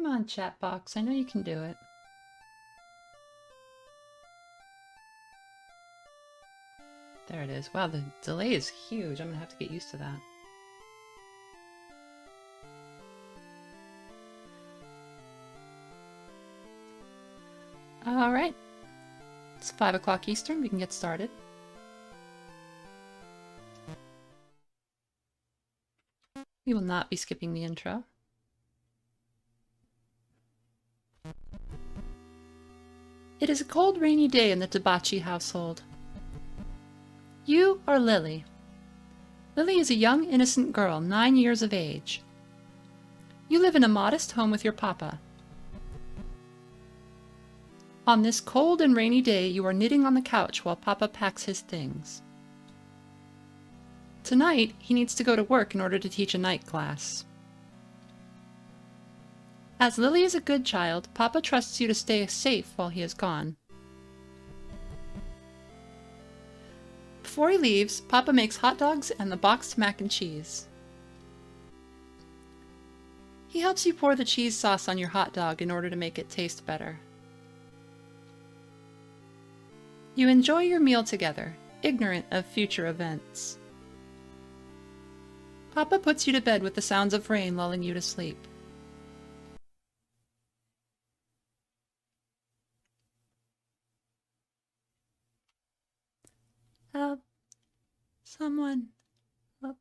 Come on, chat box. I know you can do it. There it is. Wow, the delay is huge. I'm gonna have to get used to that. All right. It's 5 o'clock Eastern. We can get started. We will not be skipping the intro. It is a cold, rainy day in the Debachi household. You are Lily. Lily is a young, innocent girl, 9 years of age. You live in a modest home with your papa. On this cold and rainy day, you are knitting on the couch while Papa packs his things. Tonight, he needs to go to work in order to teach a night class. As Lily is a good child, Papa trusts you to stay safe while he is gone. Before he leaves, Papa makes hot dogs and the boxed mac and cheese. He helps you pour the cheese sauce on your hot dog in order to make it taste better. You enjoy your meal together, ignorant of future events. Papa puts you to bed with the sounds of rain lulling you to sleep. Help. Someone. Help.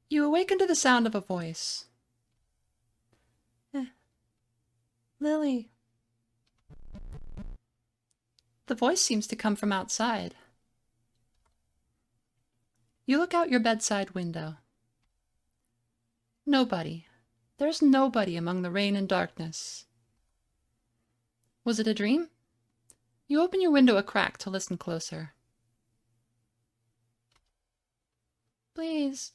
You awaken to the sound of a voice. Lily. The voice seems to come from outside. You look out your bedside window. Nobody. There's nobody among the rain and darkness. Was it a dream? You open your window a crack to listen closer. Please.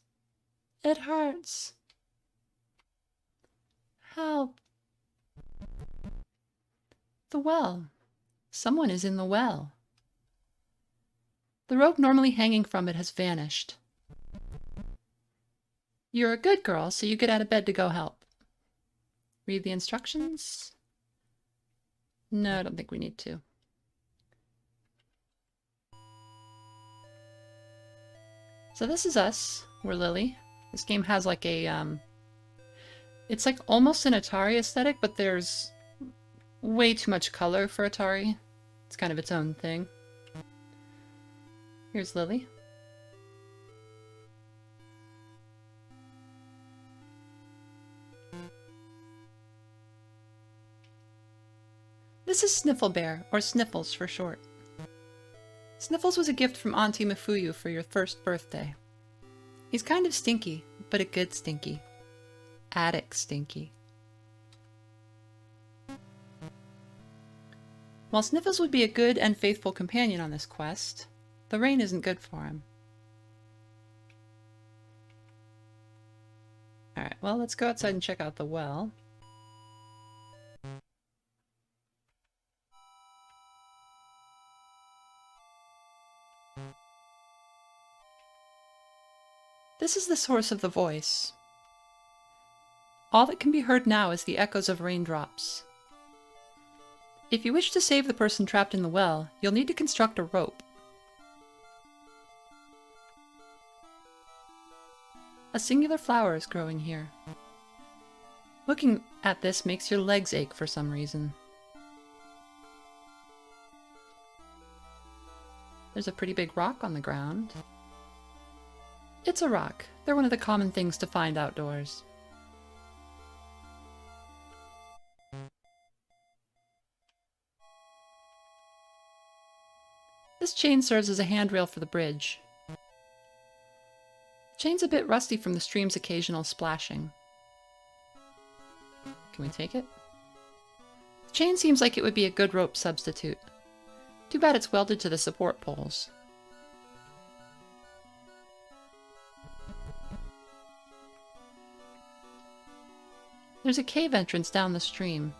It hurts. Help. The well. Someone is in the well. The rope normally hanging from it has vanished. You're a good girl, so you get out of bed to go help. Read the instructions? No, I don't think we need to. So this is us. We're Lily. This game has like a, it's like almost an Atari aesthetic, but there's way too much color for Atari. It's kind of its own thing. Here's Lily. This is Sniffle Bear, or Sniffles for short. Sniffles was a gift from Auntie Mafuyu for your first birthday. He's kind of stinky, but a good stinky. Attic stinky. While Sniffles would be a good and faithful companion on this quest, the rain isn't good for him. Alright, well, let's go outside and check out the well. This is the source of the voice. All that can be heard now is the echoes of raindrops. If you wish to save the person trapped in the well, you'll need to construct a rope. A singular flower is growing here. Looking at this makes your legs ache for some reason. There's a pretty big rock on the ground. It's a rock. They're one of the common things to find outdoors. This chain serves as a handrail for the bridge. The chain's a bit rusty from the stream's occasional splashing. Can we take it? The chain seems like it would be a good rope substitute. Too bad it's welded to the support poles. There's a cave entrance down the stream.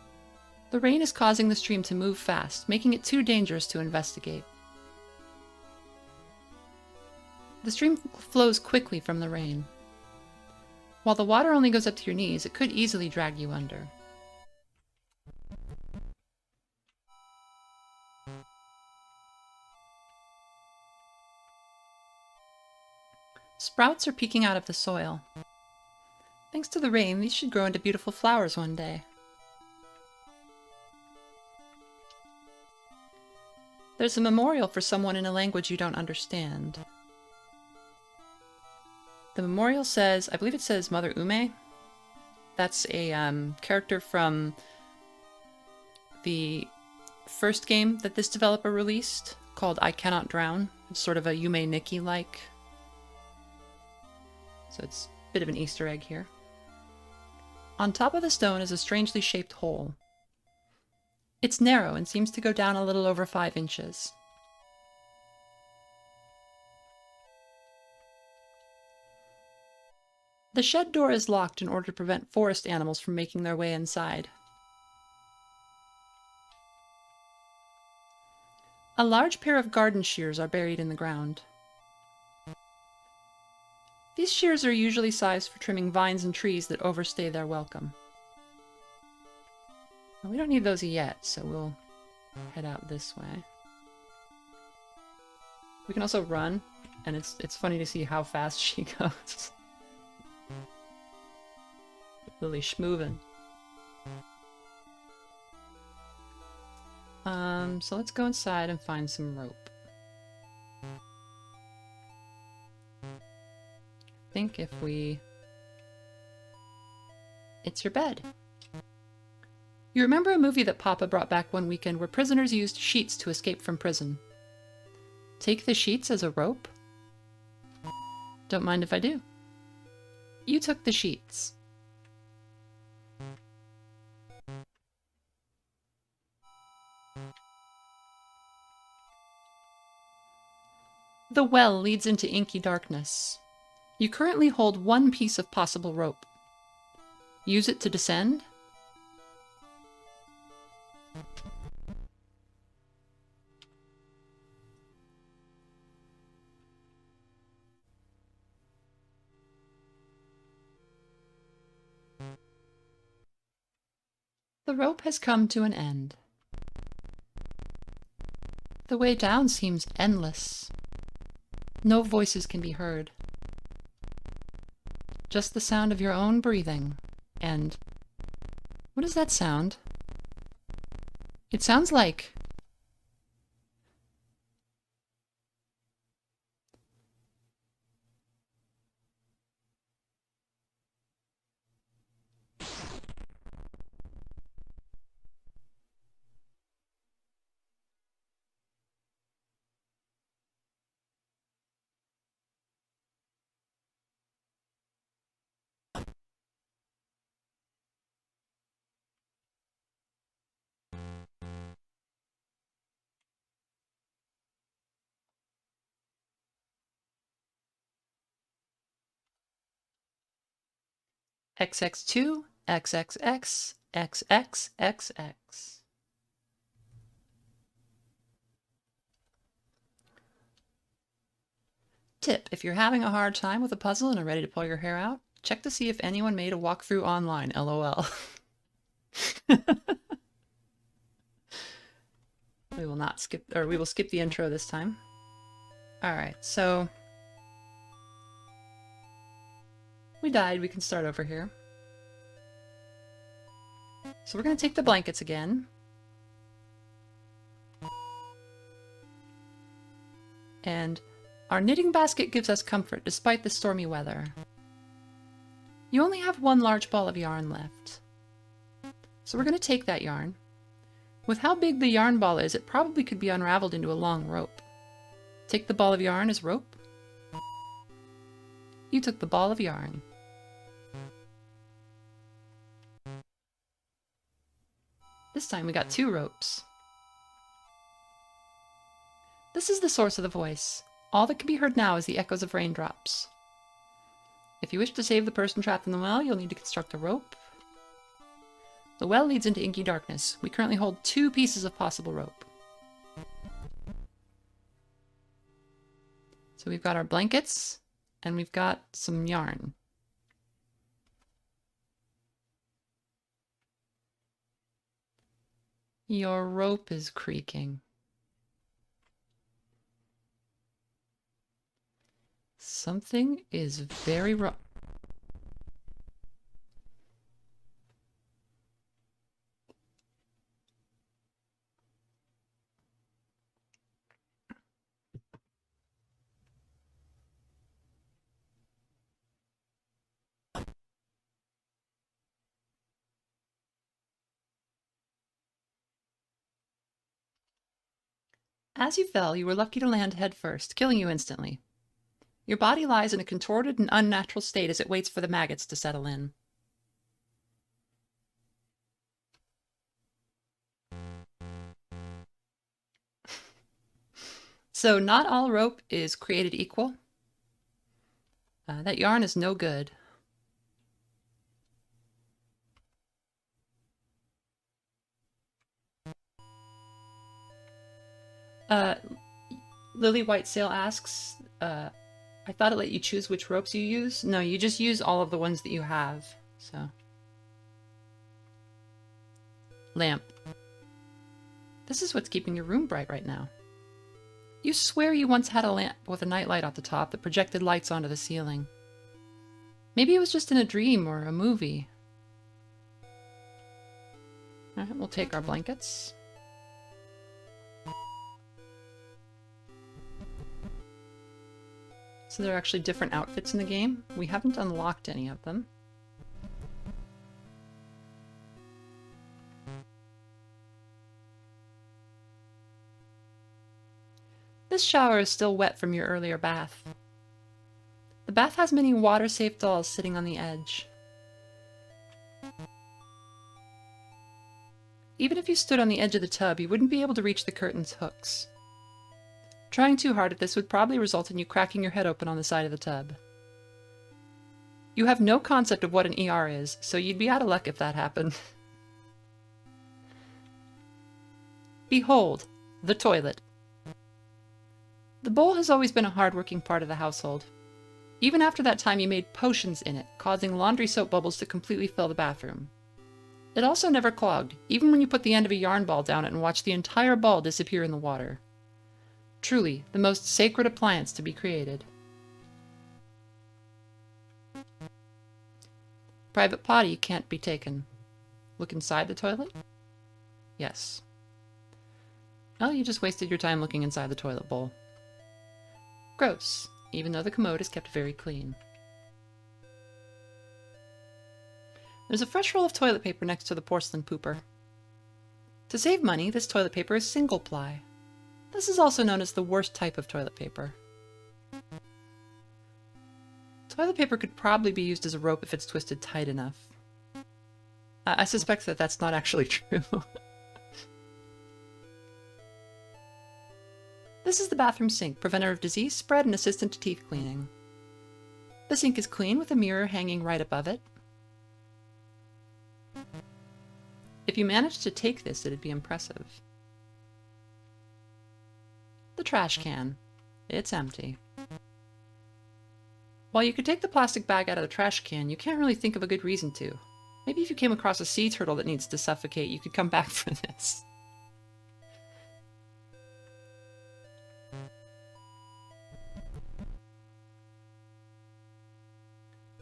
The rain is causing the stream to move fast, making it too dangerous to investigate. The stream flows quickly from the rain. While the water only goes up to your knees, it could easily drag you under. Sprouts are peeking out of the soil. Thanks to the rain, these should grow into beautiful flowers one day. There's a memorial for someone in a language you don't understand. The memorial says, I believe it says Mother Ume. That's a character from the first game that this developer released called I Cannot Drown. It's sort of a Yume Nikki-like. So it's a bit of an Easter egg here. On top of the stone is a strangely shaped hole. It's narrow and seems to go down a little over 5 inches. The shed door is locked in order to prevent forest animals from making their way inside. A large pair of garden shears are buried in the ground. These shears are usually sized for trimming vines and trees that overstay their welcome. Well, we don't need those yet, so we'll head out this way. We can also run, and it's funny to see how fast she goes. Really schmoovin'. So let's go inside and find some rope. I think if we... It's your bed. You remember a movie that Papa brought back one weekend where prisoners used sheets to escape from prison. Take the sheets as a rope? Don't mind if I do. You took the sheets. The well leads into inky darkness. You currently hold one piece of possible rope. Use it to descend? The rope has come to an end. The way down seems endless. No voices can be heard. Just the sound of your own breathing. And what does that sound? It sounds like... XX2, XXX, XXXX. Tip: if you're having a hard time with a puzzle and are ready to pull your hair out, check to see if anyone made a walkthrough online, LOL. We will not skip, or we will skip the intro this time. Alright, so... we died, we can start over here. So we're going to take the blankets again. And our knitting basket gives us comfort despite the stormy weather. You only have one large ball of yarn left. So we're going to take that yarn. With how big the yarn ball is, it probably could be unraveled into a long rope. Take the ball of yarn as rope. You took the ball of yarn. This time we got 2 ropes. This is the source of the voice. All that can be heard now is the echoes of raindrops. If you wish to save the person trapped in the well, you'll need to construct a rope. The well leads into inky darkness. We currently hold 2 pieces of possible rope. So we've got our blankets, and we've got some yarn. Your rope is creaking. Something is very wrong. As you fell, you were lucky to land head first, killing you instantly. Your body lies in a contorted and unnatural state as it waits for the maggots to settle in. So not all rope is created equal. That yarn is no good. Lily Whitesail asks, I thought it let you choose which ropes you use. No, you just use all of the ones that you have. So, lamp. This is what's keeping your room bright right now. You swear you once had a lamp with a nightlight at the top that projected lights onto the ceiling. Maybe it was just in a dream or a movie. All right, we'll take our blankets. So there are actually different outfits in the game. We haven't unlocked any of them. This shower is still wet from your earlier bath. The bath has many water-safe dolls sitting on the edge. Even if you stood on the edge of the tub, you wouldn't be able to reach the curtain's hooks. Trying too hard at this would probably result in you cracking your head open on the side of the tub. You have no concept of what an ER is, so you'd be out of luck if that happened. Behold, the toilet. The bowl has always been a hard-working part of the household. Even after that time you made potions in it, causing laundry soap bubbles to completely fill the bathroom. It also never clogged, even when you put the end of a yarn ball down it and watched the entire ball disappear in the water. Truly, the most sacred appliance to be created. Private potty can't be taken. Look inside the toilet? Yes. Well, you just wasted your time looking inside the toilet bowl. Gross, even though the commode is kept very clean. There's a fresh roll of toilet paper next to the porcelain pooper. To save money, this toilet paper is single ply. This is also known as the worst type of toilet paper. Toilet paper could probably be used as a rope if it's twisted tight enough. I suspect that that's not actually true. This is the bathroom sink, preventer of disease spread and assistant to teeth cleaning. The sink is clean with a mirror hanging right above it. If you managed to take this, it'd be impressive. The trash can. It's empty. While you could take the plastic bag out of the trash can, you can't really think of a good reason to. Maybe if you came across a sea turtle that needs to suffocate, you could come back for this.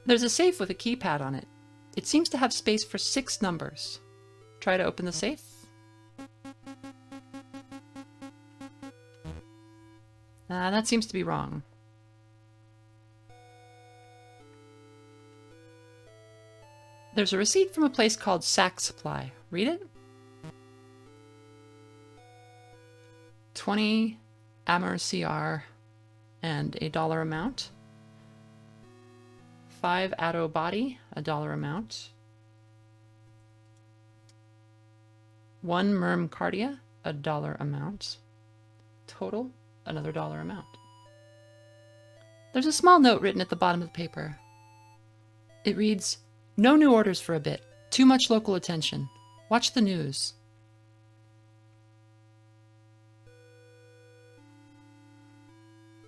There's a safe with a keypad on it. It seems to have space for 6 numbers. Try to open the safe. That seems to be wrong. There's a receipt from a place called Sack Supply. Read it. 20 Amur CR and $1 amount. 5 Atto body, $1 amount. 1 Merm Cardia, $1 amount. Total, another $1 amount. There's a small note written at the bottom of the paper. It reads, "No new orders for a bit. Too much local attention. Watch the news."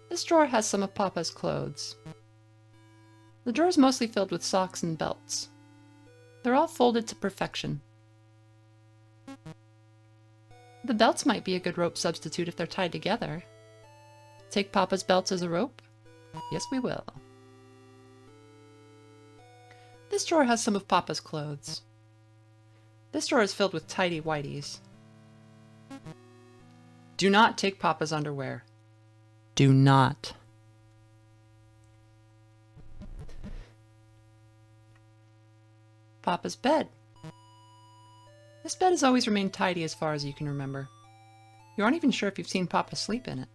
This drawer has some of Papa's clothes. The drawer is mostly filled with socks and belts. They're all folded to perfection. The belts might be a good rope substitute if they're tied together. Take Papa's belts as a rope? Yes, we will. This drawer has some of Papa's clothes. This drawer is filled with tidy whities. Do not take Papa's underwear. Do not. Papa's bed. This bed has always remained tidy as far as you can remember. You aren't even sure if you've seen Papa sleep in it.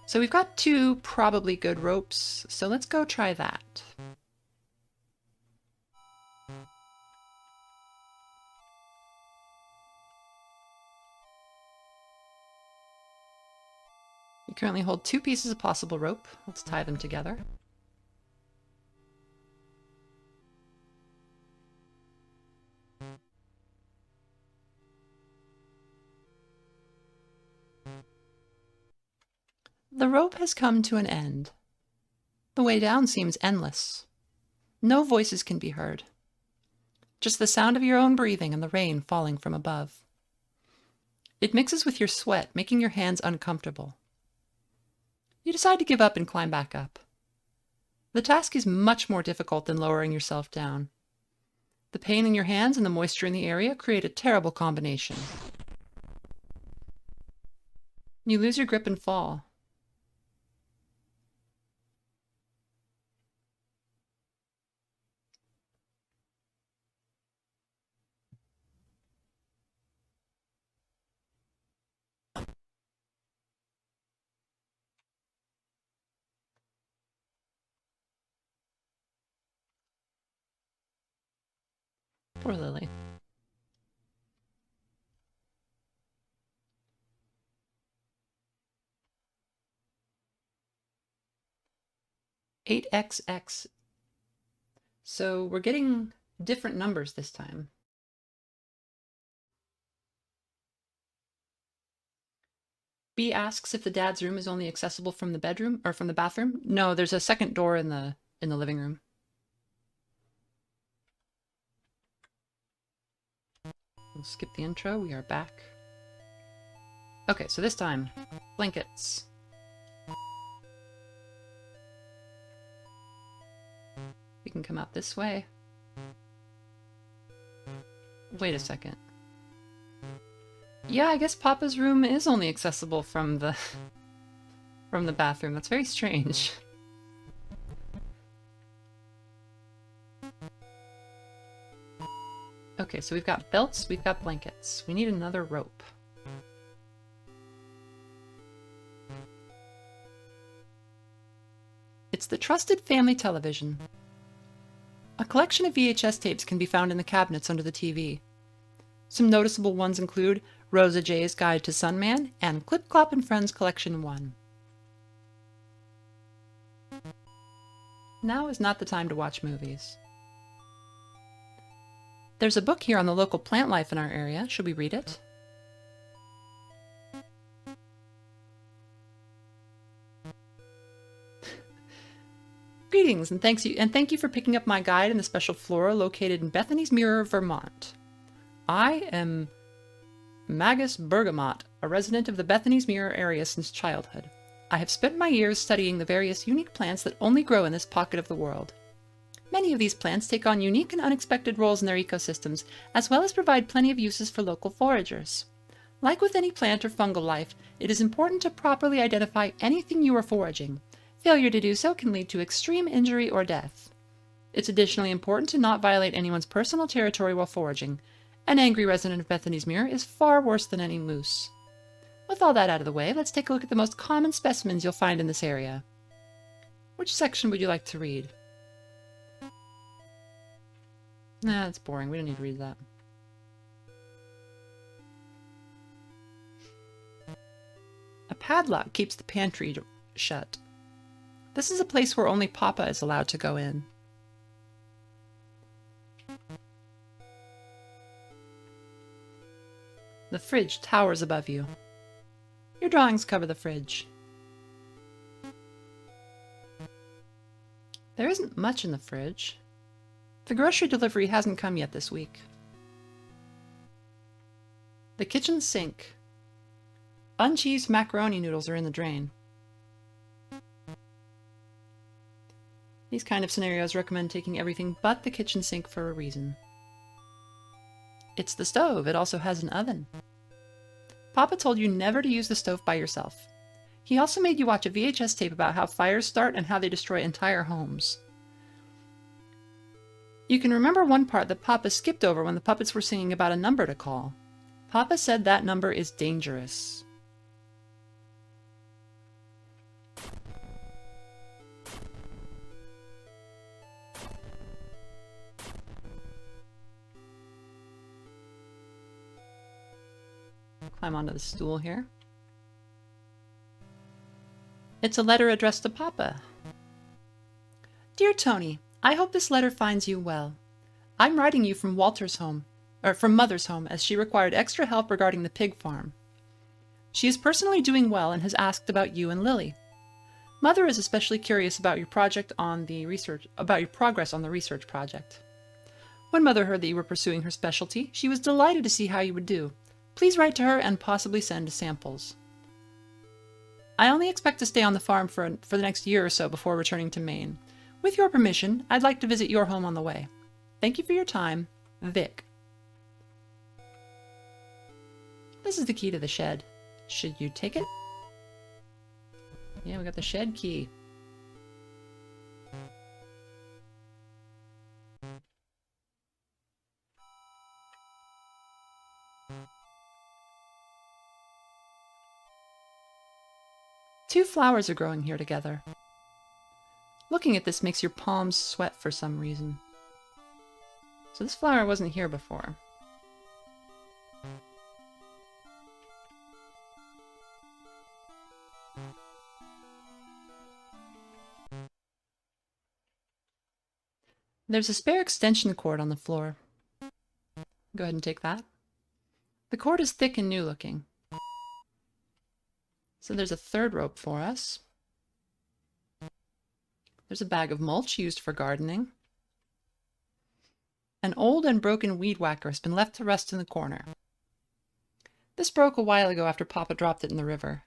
So we've got 2 probably good ropes, so let's go try that. We currently hold 2 pieces of possible rope. Let's tie them together. The rope has come to an end. The way down seems endless. No voices can be heard. Just the sound of your own breathing and the rain falling from above. It mixes with your sweat, making your hands uncomfortable. You decide to give up and climb back up. The task is much more difficult than lowering yourself down. The pain in your hands and the moisture in the area create a terrible combination. You lose your grip and fall. Poor Lily. $8XX. So we're getting different numbers this time. B asks if the dad's room is only accessible from the bedroom or from the bathroom. No, there's a second door in the living room. We'll skip the intro. We are back. Okay, so this time, blankets. We can come out this way. Wait a second. Yeah, I guess Papa's room is only accessible from the bathroom. That's very strange. Okay, so we've got belts, we've got blankets. We need another rope. It's the trusted family television. A collection of VHS tapes can be found in the cabinets under the TV. Some noticeable ones include Rosa J's Guide to Sunman and Clip Clop and Friends Collection 1. Now is not the time to watch movies. There's a book here on the local plant life in our area. Should we read it? Greetings and thank you for picking up my guide in the special flora located in Bethany's Mirror, Vermont. I am Magus Bergamot, a resident of the Bethany's Mirror area since childhood. I have spent my years studying the various unique plants that only grow in this pocket of the world. Many of these plants take on unique and unexpected roles in their ecosystems, as well as provide plenty of uses for local foragers. Like with any plant or fungal life, it is important to properly identify anything you are foraging. Failure to do so can lead to extreme injury or death. It's additionally important to not violate anyone's personal territory while foraging. An angry resident of Bethany's Mirror is far worse than any moose. With all that out of the way, let's take a look at the most common specimens you'll find in this area. Which section would you like to read? Nah, that's boring. We don't need to read that. A padlock keeps the pantry shut. This is a place where only Papa is allowed to go in. The fridge towers above you. Your drawings cover the fridge. There isn't much in the fridge. The grocery delivery hasn't come yet this week. The kitchen sink. Uncheesed macaroni noodles are in the drain. These kind of scenarios recommend taking everything but the kitchen sink for a reason. It's the stove. It also has an oven. Papa told you never to use the stove by yourself. He also made you watch a VHS tape about how fires start and how they destroy entire homes. You can remember one part that Papa skipped over when the puppets were singing about a number to call. Papa said that number is dangerous. Climb onto the stool here. It's a letter addressed to Papa. Dear Tony, I hope this letter finds you well. I'm writing you from Mother's home, as she required extra help regarding the pig farm. She is personally doing well and has asked about you and Lily. Mother is especially curious about your progress on the research project. When Mother heard that you were pursuing her specialty, she was delighted to see how you would do. Please write to her and possibly send samples. I only expect to stay on the farm for the next year or so before returning to Maine. With your permission, I'd like to visit your home on the way. Thank you for your time, Vic. This is the key to the shed. Should you take it? Yeah, we got the shed key. Two flowers are growing here together. Looking at this makes your palms sweat for some reason. So this flower wasn't here before. There's a spare extension cord on the floor. Go ahead and take that. The cord is thick and new looking. So there's a third rope for us. There's a bag of mulch used for gardening. An old and broken weed whacker has been left to rest in the corner. This broke a while ago after Papa dropped it in the river.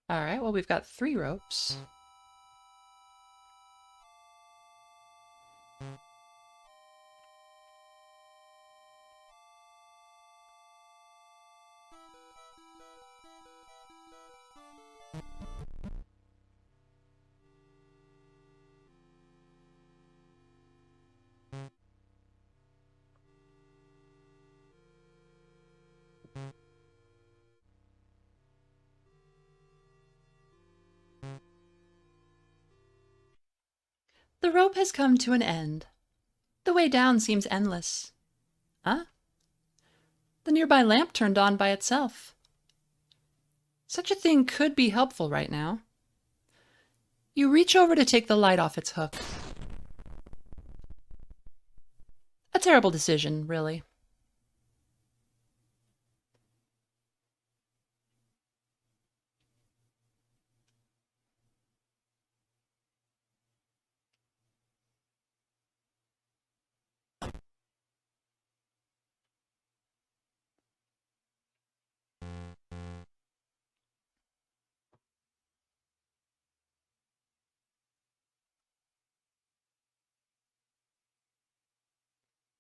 Alright, well we've got 3 ropes. The rope has come to an end. The way down seems endless. Huh? The nearby lamp turned on by itself. Such a thing could be helpful right now. You reach over to take the light off its hook. A terrible decision, really.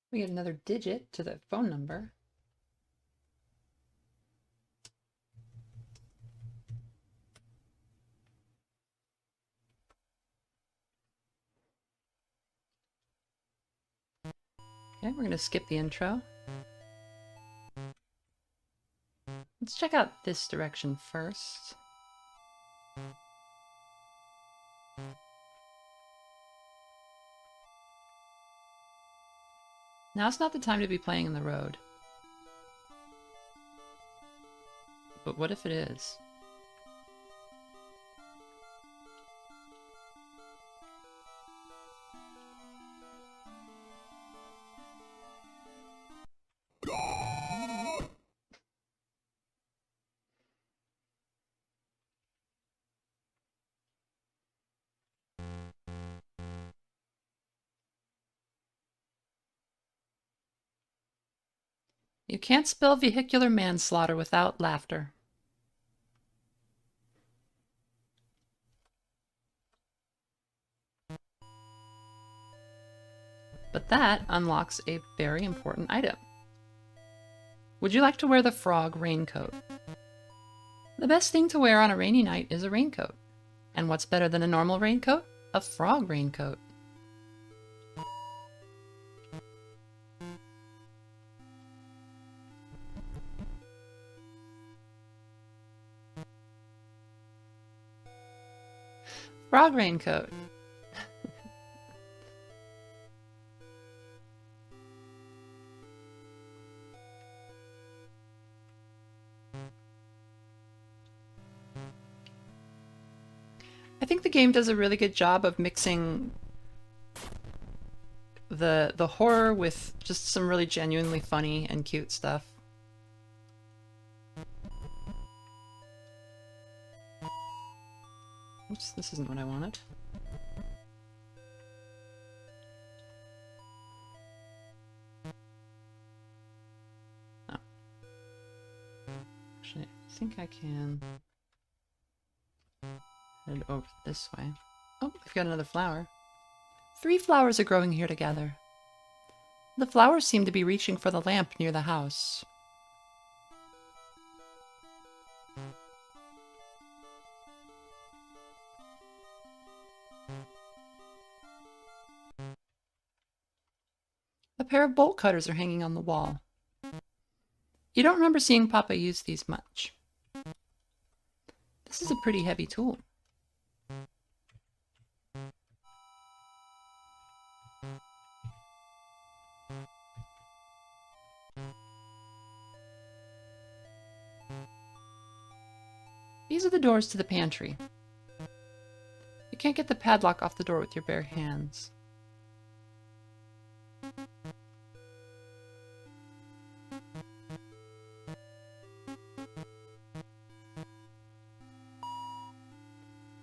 We get another digit to the phone number. Okay, we're going to skip the intro. Let's check out this direction first. Now's not the time to be playing in the road. But what if it is? You can't spell vehicular manslaughter without laughter. But that unlocks a very important item. Would you like to wear the frog raincoat? The best thing to wear on a rainy night is a raincoat. And what's better than a normal raincoat? A frog raincoat. Frog raincoat. I think the game does a really good job of mixing the horror with just some really genuinely funny and cute stuff. Oops, this isn't what I wanted. Oh. Actually, I think I can head over this way. Oh, I've got another flower. 3 flowers are growing here together. The flowers seem to be reaching for the lamp near the house. A pair of bolt cutters are hanging on the wall. You don't remember seeing Papa use these much. This is a pretty heavy tool. These are the doors to the pantry. You can't get the padlock off the door with your bare hands.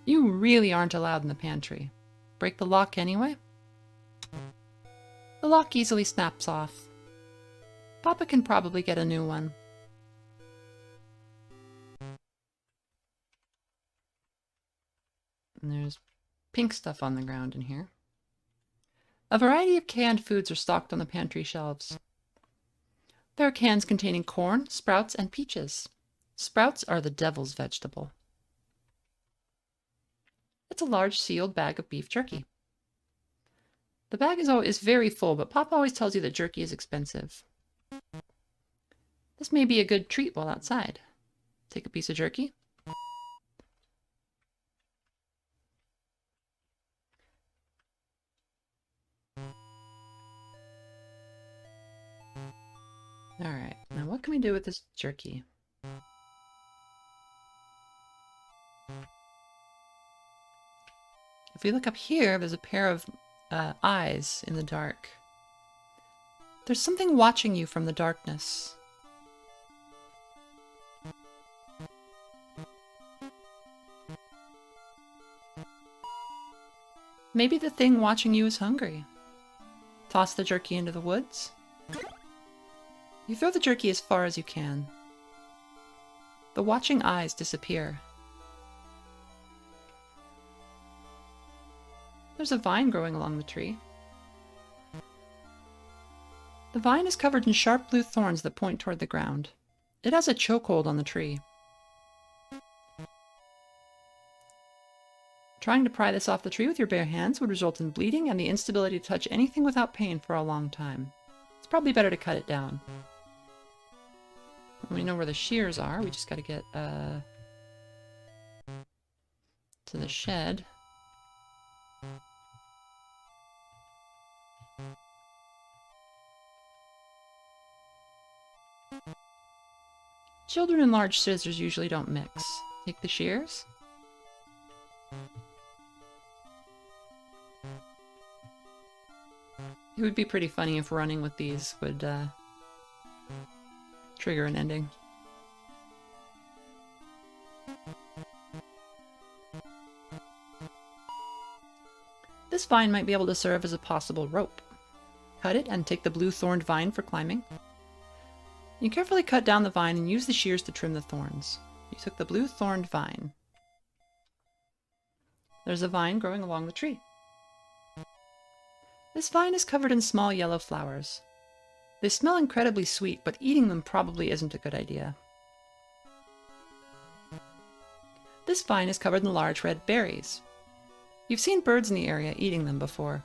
You really aren't allowed in the pantry. Break the lock anyway? The lock easily snaps off. Papa can probably get a new one. And there's pink stuff on the ground in here. A variety of canned foods are stocked on the pantry shelves. There are cans containing corn, sprouts, and peaches. Sprouts are the devil's vegetable. It's a large sealed bag of beef jerky. The bag is very full, but Papa always tells you that jerky is expensive. This may be a good treat while outside. Take a piece of jerky. Alright, now what can we do with this jerky? If we look up here, there's a pair of eyes in the dark. There's something watching you from the darkness. Maybe the thing watching you is hungry. Toss the jerky into the woods. You throw the jerky as far as you can. The watching eyes disappear. There's a vine growing along the tree. The vine is covered in sharp blue thorns that point toward the ground. It has a chokehold on the tree. Trying to pry this off the tree with your bare hands would result in bleeding and the instability to touch anything without pain for a long time. It's probably better to cut it down. We know where the shears are. We just got to get to the shed. Children and large scissors usually don't mix. Take the shears. It would be pretty funny if running with these would trigger an ending. This vine might be able to serve as a possible rope. Cut it and take the blue thorned vine for climbing. You carefully cut down the vine and use the shears to trim the thorns. You took the blue thorned vine. There's a vine growing along the tree. This vine is covered in small yellow flowers. They smell incredibly sweet, but eating them probably isn't a good idea. This vine is covered in large red berries. You've seen birds in the area eating them before.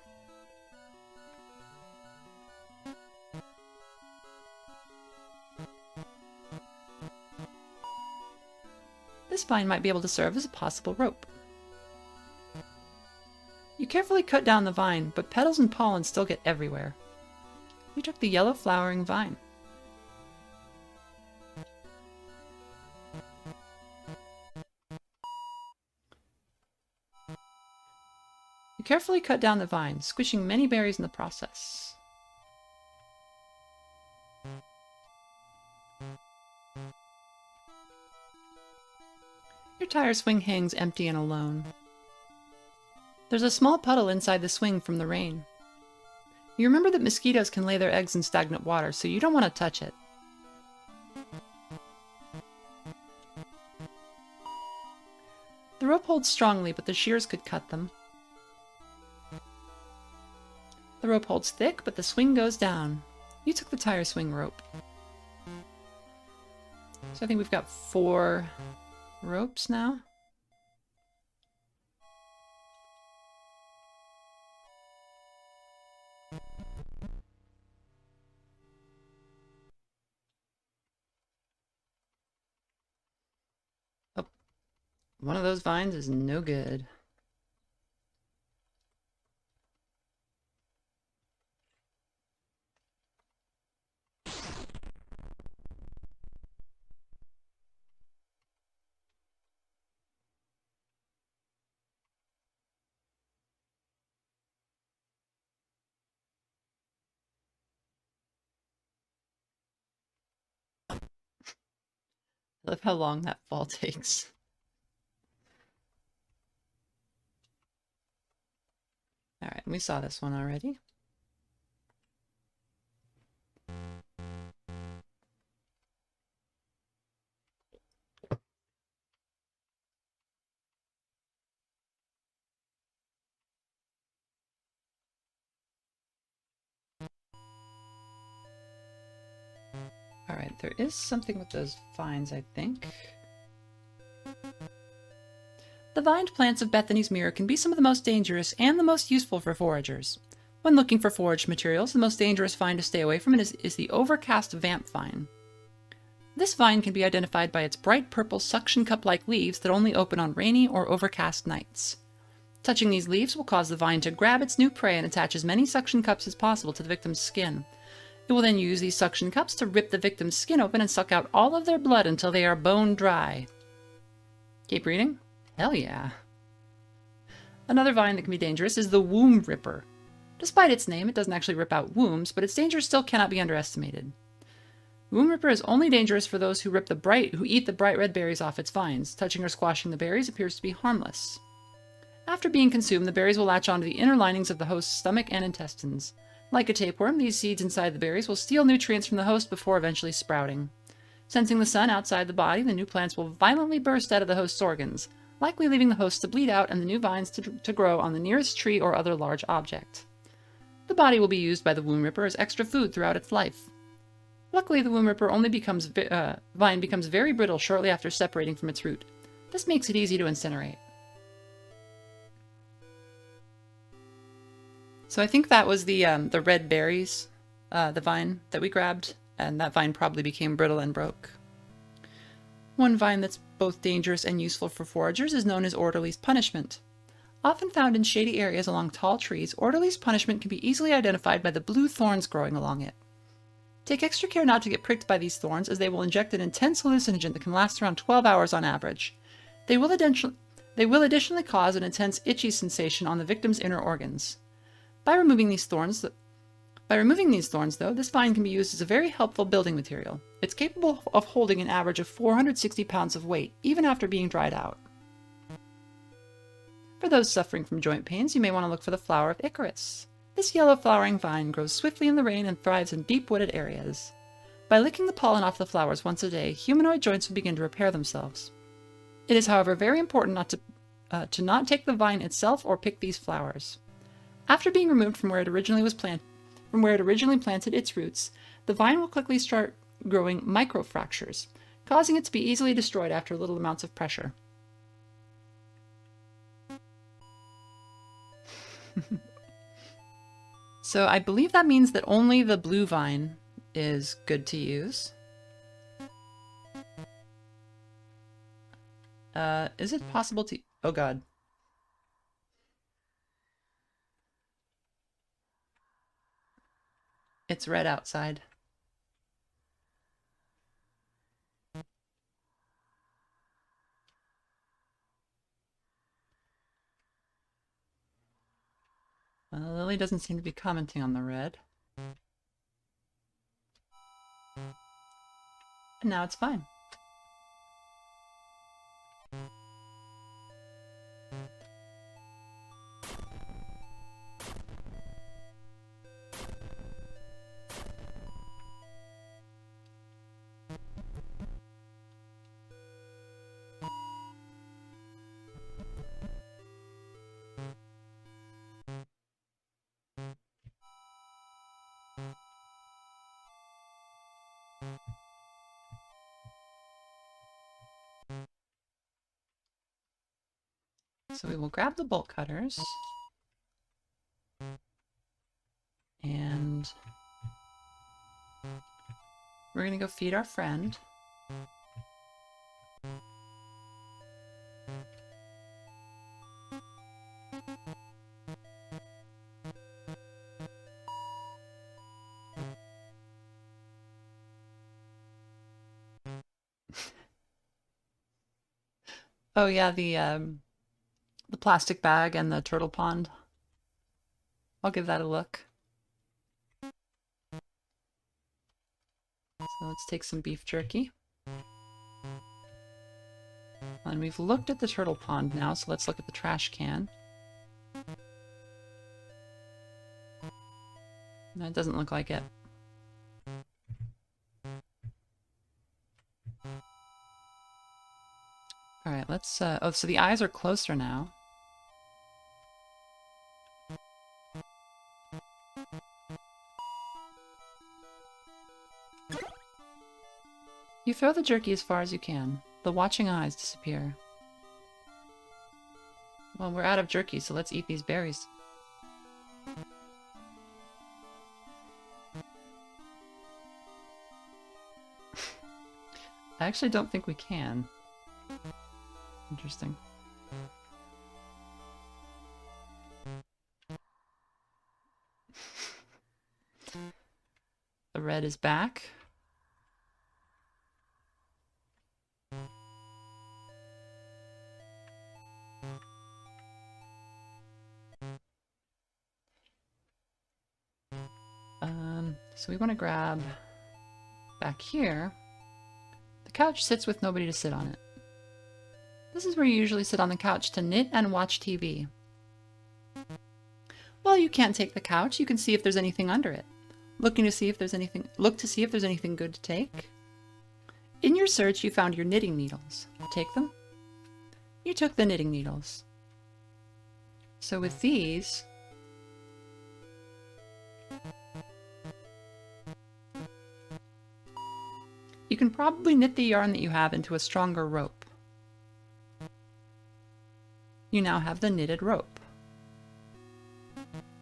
This vine might be able to serve as a possible rope. You carefully cut down the vine, but petals and pollen still get everywhere. You took the yellow flowering vine. You carefully cut down the vine, squishing many berries in the process. Your tire swing hangs empty and alone. There's a small puddle inside the swing from the rain. You remember that mosquitoes can lay their eggs in stagnant water, so you don't want to touch it. The rope holds strongly, but the shears could cut them. The rope holds thick, but the swing goes down. You took the tire swing rope. So I think we've got 4 ropes now. Oh, one of those vines is no good. I love how long that fall takes. Alright, we saw this one already. Alright, there is something with those vines, I think. The vined plants of Bethany's Mirror can be some of the most dangerous and the most useful for foragers. When looking for forage materials, the most dangerous vine to stay away from is the overcast vamp vine. This vine can be identified by its bright purple suction cup-like leaves that only open on rainy or overcast nights. Touching these leaves will cause the vine to grab its new prey and attach as many suction cups as possible to the victim's skin. It will then use these suction cups to rip the victim's skin open and suck out all of their blood until they are bone dry. Keep reading? Hell yeah. Another vine that can be dangerous is the womb ripper. Despite its name, it doesn't actually rip out wombs, but its danger still cannot be underestimated. The womb ripper is only dangerous for those who eat the bright red berries off its vines. Touching or squashing the berries appears to be harmless. After being consumed, the berries will latch onto the inner linings of the host's stomach and intestines. Like a tapeworm, these seeds inside the berries will steal nutrients from the host before eventually sprouting. Sensing the sun outside the body, the new plants will violently burst out of the host's organs, likely leaving the host to bleed out and the new vines to grow on the nearest tree or other large object. The body will be used by the womb ripper as extra food throughout its life. Luckily, the womb ripper vine becomes very brittle shortly after separating from its root. This makes it easy to incinerate. So I think that was the red berries, the vine that we grabbed, and that vine probably became brittle and broke. One vine that's both dangerous and useful for foragers is known as Orderly's Punishment. Often found in shady areas along tall trees, Orderly's Punishment can be easily identified by the blue thorns growing along it. Take extra care not to get pricked by these thorns, as they will inject an intense hallucinogen that can last around 12 hours on average. They will additionally cause an intense itchy sensation on the victim's inner organs. By removing these thorns, though, this vine can be used as a very helpful building material. It's capable of holding an average of 460 pounds of weight, even after being dried out. For those suffering from joint pains, you may want to look for the flower of Icarus. This yellow flowering vine grows swiftly in the rain and thrives in deep wooded areas. By licking the pollen off the flowers once a day, humanoid joints will begin to repair themselves. It is, however, very important to not take the vine itself or pick these flowers. After being removed from where it originally planted its roots, the vine will quickly start growing microfractures, causing it to be easily destroyed after little amounts of pressure. So I believe that means that only the blue vine is good to use. Is it possible to... Oh god. It's red outside. Well, Lily doesn't seem to be commenting on the red. And now it's fine. So we will grab the bolt cutters. And we're going to go feed our friend. Oh yeah, the plastic bag and the turtle pond. I'll give that a look. So let's take some beef jerky. And we've looked at the turtle pond now, so let's look at the trash can. That doesn't look like it. Alright, let's, oh, so the eyes are closer now. You throw the jerky as far as you can. The watching eyes disappear. Well, we're out of jerky, so let's eat these berries. I actually don't think we can. Interesting. The red is back. So we want to grab back here. The couch sits with nobody to sit on it. This is where you usually sit on the couch to knit and watch TV. Well, you can't take the couch. You can see if there's anything under it. Look to see if there's anything good to take. In your search, you found your knitting needles. Take them. You took the knitting needles. So with these, you can probably knit the yarn that you have into a stronger rope. You now have the knitted rope.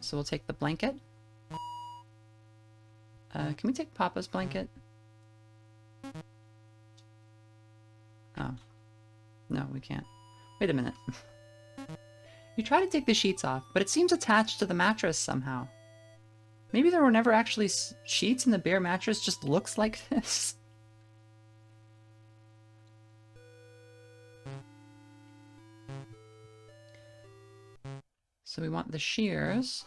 So we'll take the blanket. Can we take Papa's blanket? Oh. No, we can't. Wait a minute. You try to take the sheets off, but it seems attached to the mattress somehow. Maybe there were never actually sheets and the bare mattress just looks like this. So we want the shears.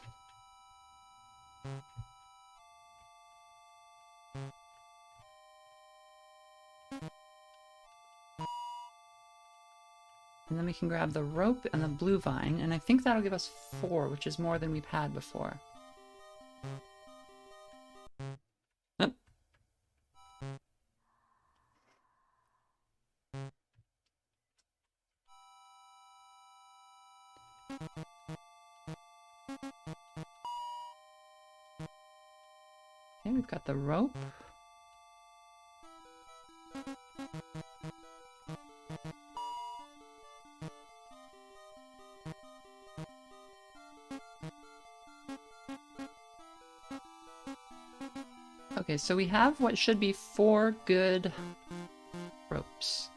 And then we can grab the rope and the blue vine, and I think that'll give us 4, which is more than we've had before. Oh. Okay, we've got the rope. Okay, so we have what should be 4 good ropes.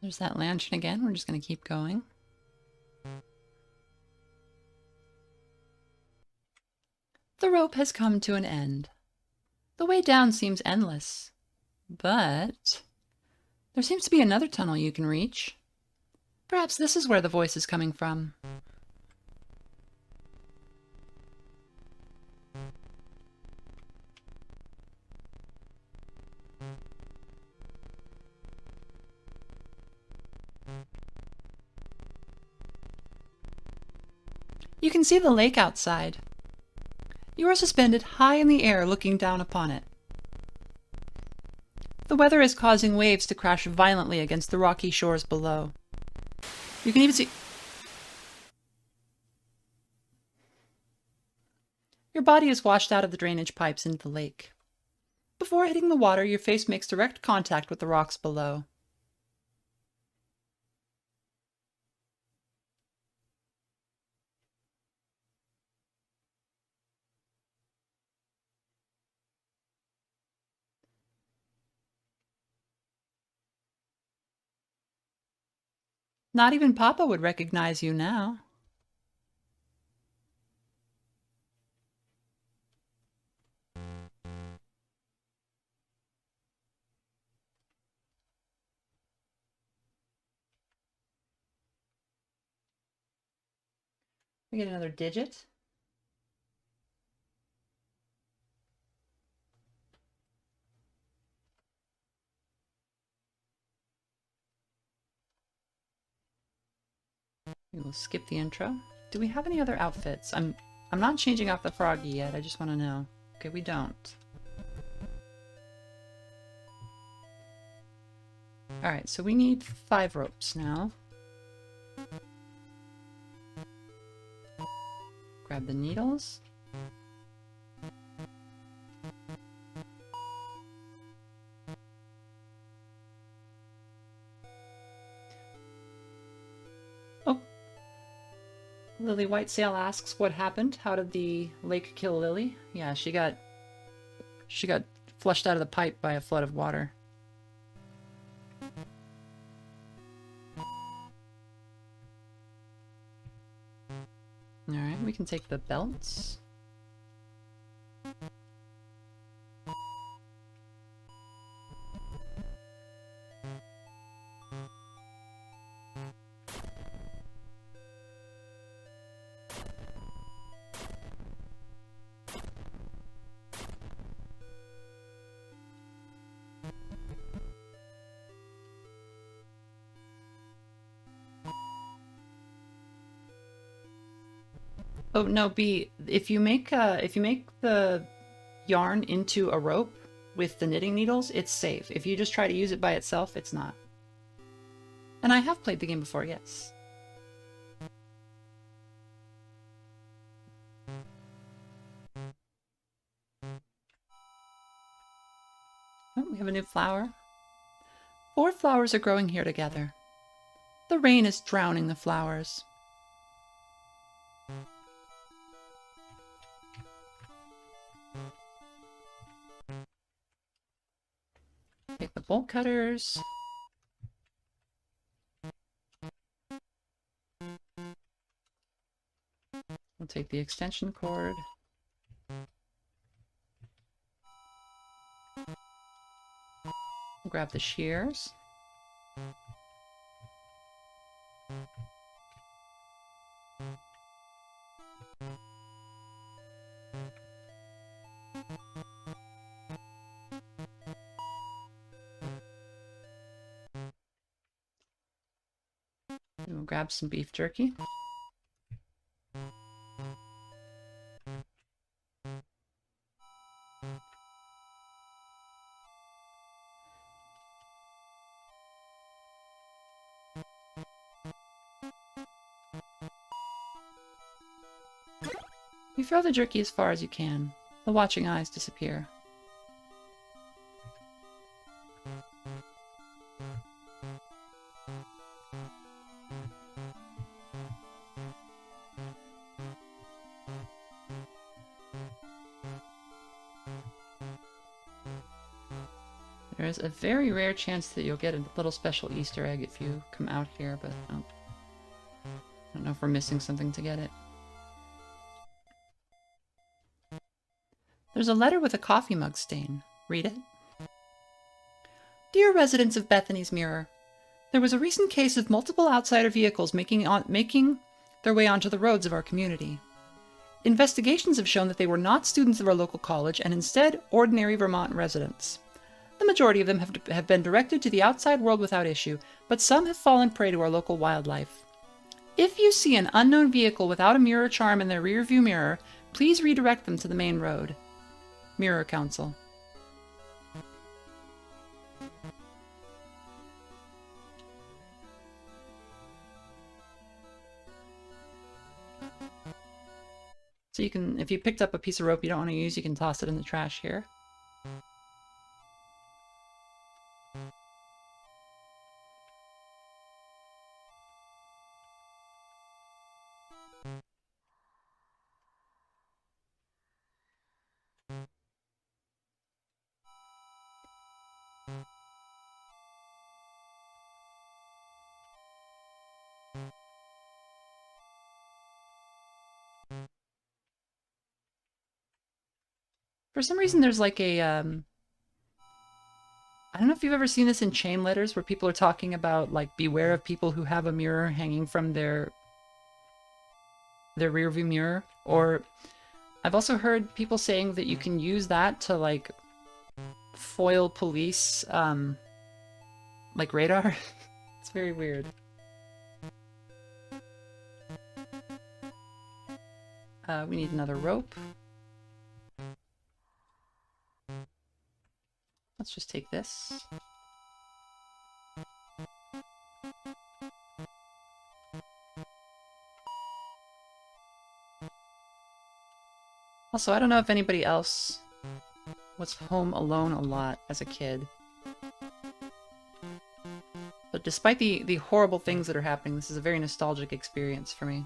There's that lantern again. We're just going to keep going. The rope has come to an end. The way down seems endless, but there seems to be another tunnel you can reach. Perhaps this is where the voice is coming from. You can see the lake outside. You are suspended high in the air looking down upon it. The weather is causing waves to crash violently against the rocky shores below. You can even see... Your body is washed out of the drainage pipes into the lake. Before hitting the water, your face makes direct contact with the rocks below. Not even Papa would recognize you now. We get another digit. We will skip the intro. Do we have any other outfits? I'm not changing off the froggy yet. I just want to know. Okay, we don't. Alright, so we need 5 ropes now. Grab the needles. Oh. Lily Whitesail asks what happened. How did the lake kill Lily? Yeah, she got flushed out of the pipe by a flood of water. Alright, we can take the belts. Oh no, B, if you make the yarn into a rope with the knitting needles, it's safe. If you just try to use it by itself, it's not. And I have played the game before, yes. Oh, we have a new flower. 4 flowers are growing here together. The rain is drowning the flowers. Take the bolt cutters. We'll take the extension cord. We'll grab the shears. We'll grab some beef jerky. You throw the jerky as far as you can. The watching eyes disappear. There is a very rare chance that you'll get a little special Easter egg if you come out here, but I don't know if we're missing something to get it. There's a letter with a coffee mug stain. Read it. Dear residents of Bethany's Mirror, there was a recent case of multiple outsider vehicles making their way onto the roads of our community. Investigations have shown that they were not students of our local college and instead ordinary Vermont residents. The majority of them have been directed to the outside world without issue, but some have fallen prey to our local wildlife. If you see an unknown vehicle without a mirror charm in their rearview mirror, please redirect them to the main road. Mirror Council. So you can, if you picked up a piece of rope you don't want to use, you can toss it in the trash here. For some reason, there's like a, I don't know if you've ever seen this in chain letters where people are talking about, like, beware of people who have a mirror hanging from their rearview mirror. Or I've also heard people saying that you can use that to, like, foil police, like, radar. It's very weird. We need another rope. Let's just take this. Also, I don't know if anybody else was home alone a lot as a kid. But despite the horrible things that are happening, this is a very nostalgic experience for me.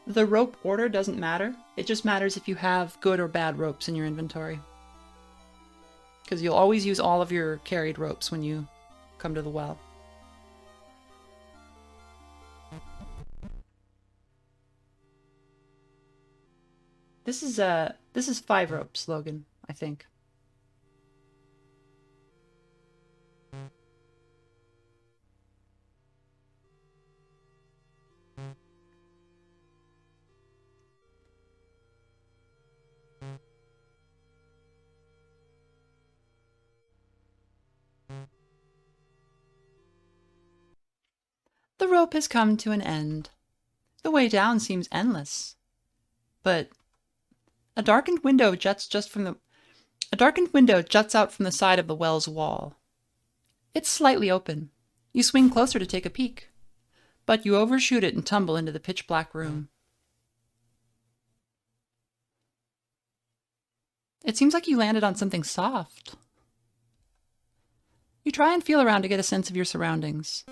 The rope order doesn't matter. It just matters if you have good or bad ropes in your inventory. Because you'll always use all of your carried ropes when you come to the well. This is 5 ropes, Logan, I think. The rope has come to an end. The way down seems endless. But a darkened window juts out from the side of the well's wall. It's slightly open. You swing closer to take a peek, but you overshoot it and tumble into the pitch-black room. It seems like you landed on something soft. You try and feel around to get a sense of your surroundings.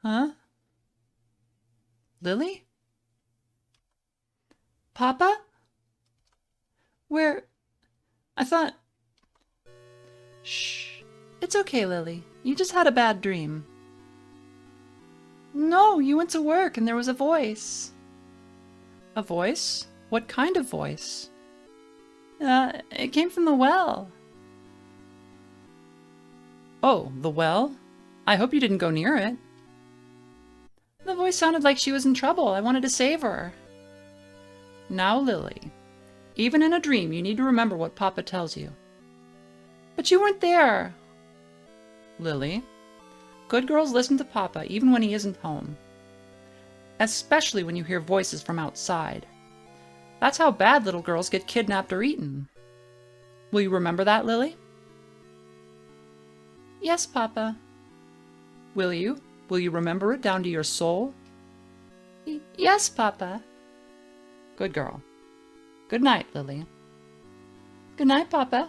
Huh? Lily? Papa? Where? I thought... Shh. It's okay, Lily. You just had a bad dream. No, you went to work and there was a voice. A voice? What kind of voice? It came from the well. Oh, the well? I hope you didn't go near it. The voice sounded like she was in trouble. I wanted to save her. Now, Lily, even in a dream, you need to remember what Papa tells you. But you weren't there. Lily, good girls listen to Papa even when he isn't home. Especially when you hear voices from outside. That's how bad little girls get kidnapped or eaten. Will you remember that, Lily? Yes, Papa. Will you? Will you remember it down to your soul? Yes, Papa. Good girl. Good night, Lily. Good night, Papa.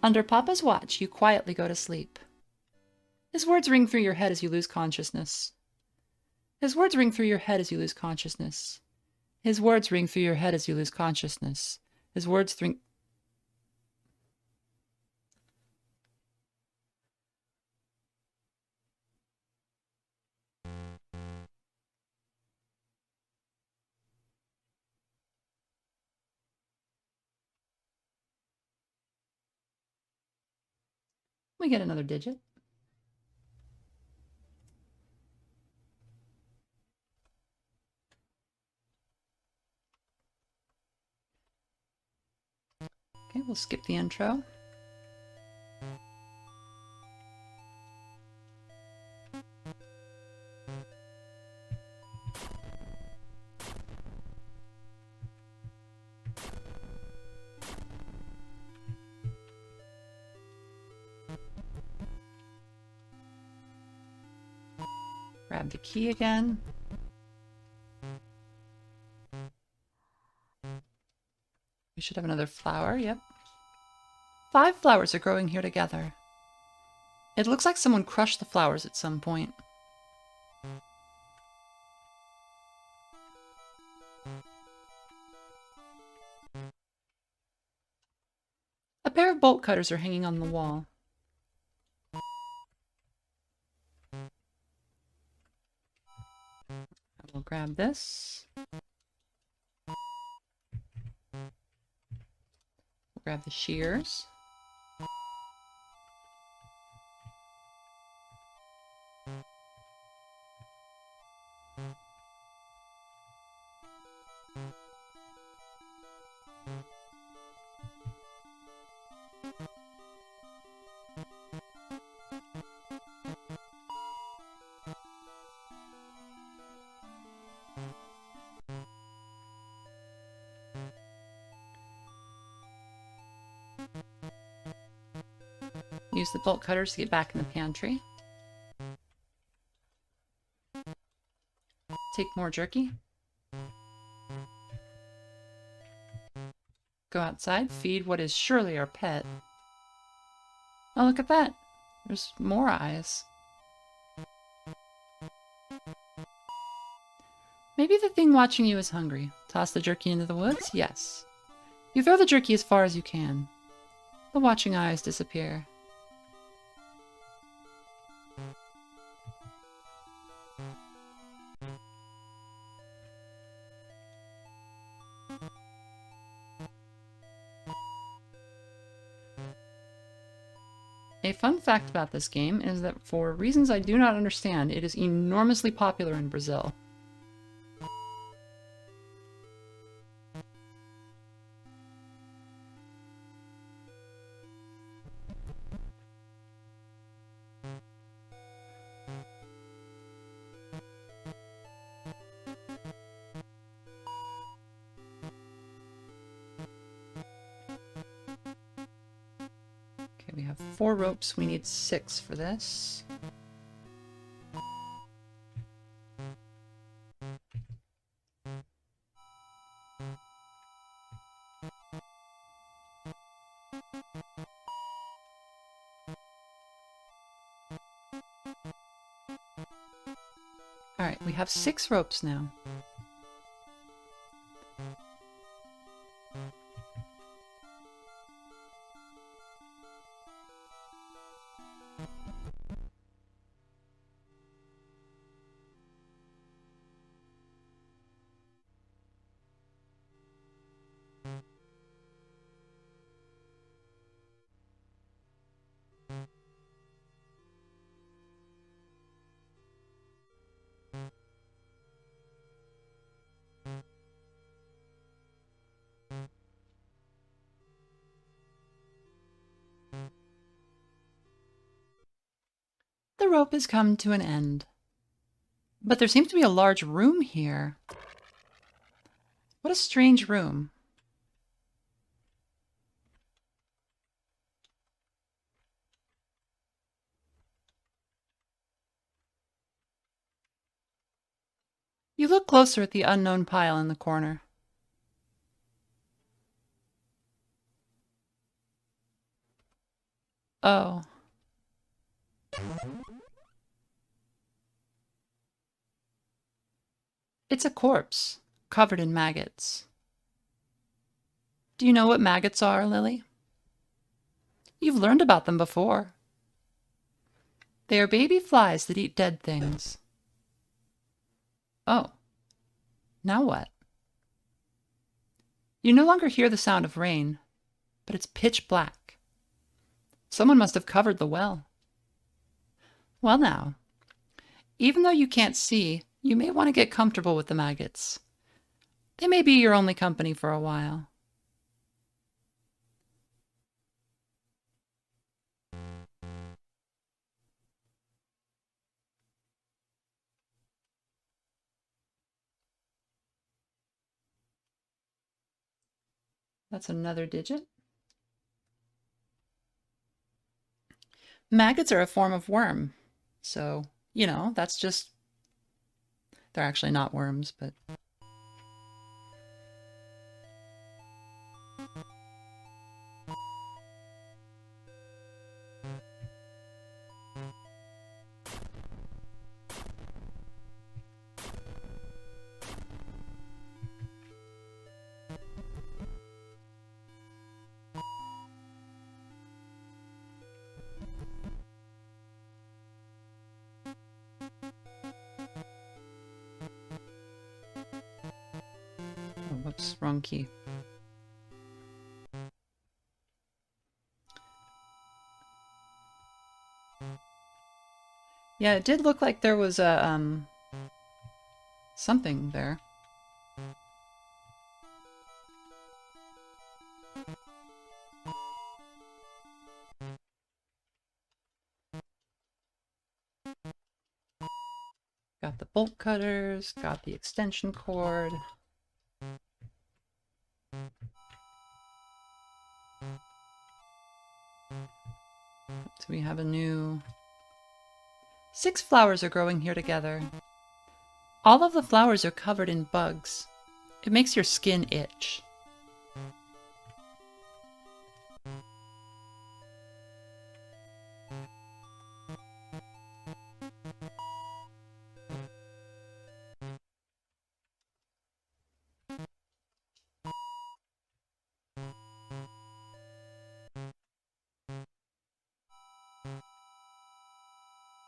Under Papa's watch, you quietly go to sleep. His words ring through your head as you lose consciousness. His words ring through your head as you lose consciousness. His words ring through your head as you lose consciousness. His words ring... We get another digit. Okay, we'll skip the intro. Grab the key again. We should have another flower, yep. 5 flowers are growing here together. It looks like someone crushed the flowers at some point. A pair of bolt cutters are hanging on the wall. We'll grab this. We'll grab the shears. Use the bolt cutters to get back in the pantry. Take more jerky. Go outside, feed what is surely our pet. Oh, look at that. There's more eyes. Maybe the thing watching you is hungry. Toss the jerky into the woods? Yes. You throw the jerky as far as you can. The watching eyes disappear. A fun fact about this game is that for reasons I do not understand, it is enormously popular in Brazil. We have 4 ropes. We need 6 for this. All right, we have 6 ropes now. The rope has come to an end. But there seems to be a large room here. What a strange room. You look closer at the unknown pile in the corner. Oh. It's a corpse, covered in maggots. Do you know what maggots are, Lily? You've learned about them before. They are baby flies that eat dead things. Oh. Now what? You no longer hear the sound of rain, but it's pitch black. Someone must have covered the well. Well now, even though you can't see, you may want to get comfortable with the maggots. They may be your only company for a while. That's another digit. Maggots are a form of worm. So, you know, that's just... They're actually not worms, but... Oh, whoops, wrong key. Yeah, it did look like there was a, something there. Got the bolt cutters, got the extension cord. So we have a new... 6 flowers are growing here together. All of the flowers are covered in bugs. It makes your skin itch.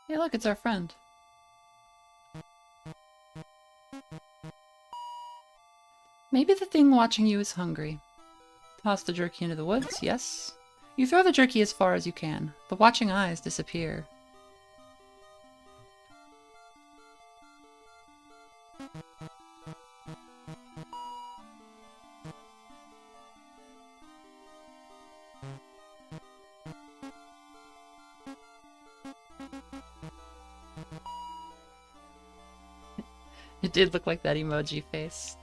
Hey, look, it's our friend. Maybe the thing watching you is hungry. Toss the jerky into the woods, yes. You throw the jerky as far as you can. The watching eyes disappear. It did look like that emoji face.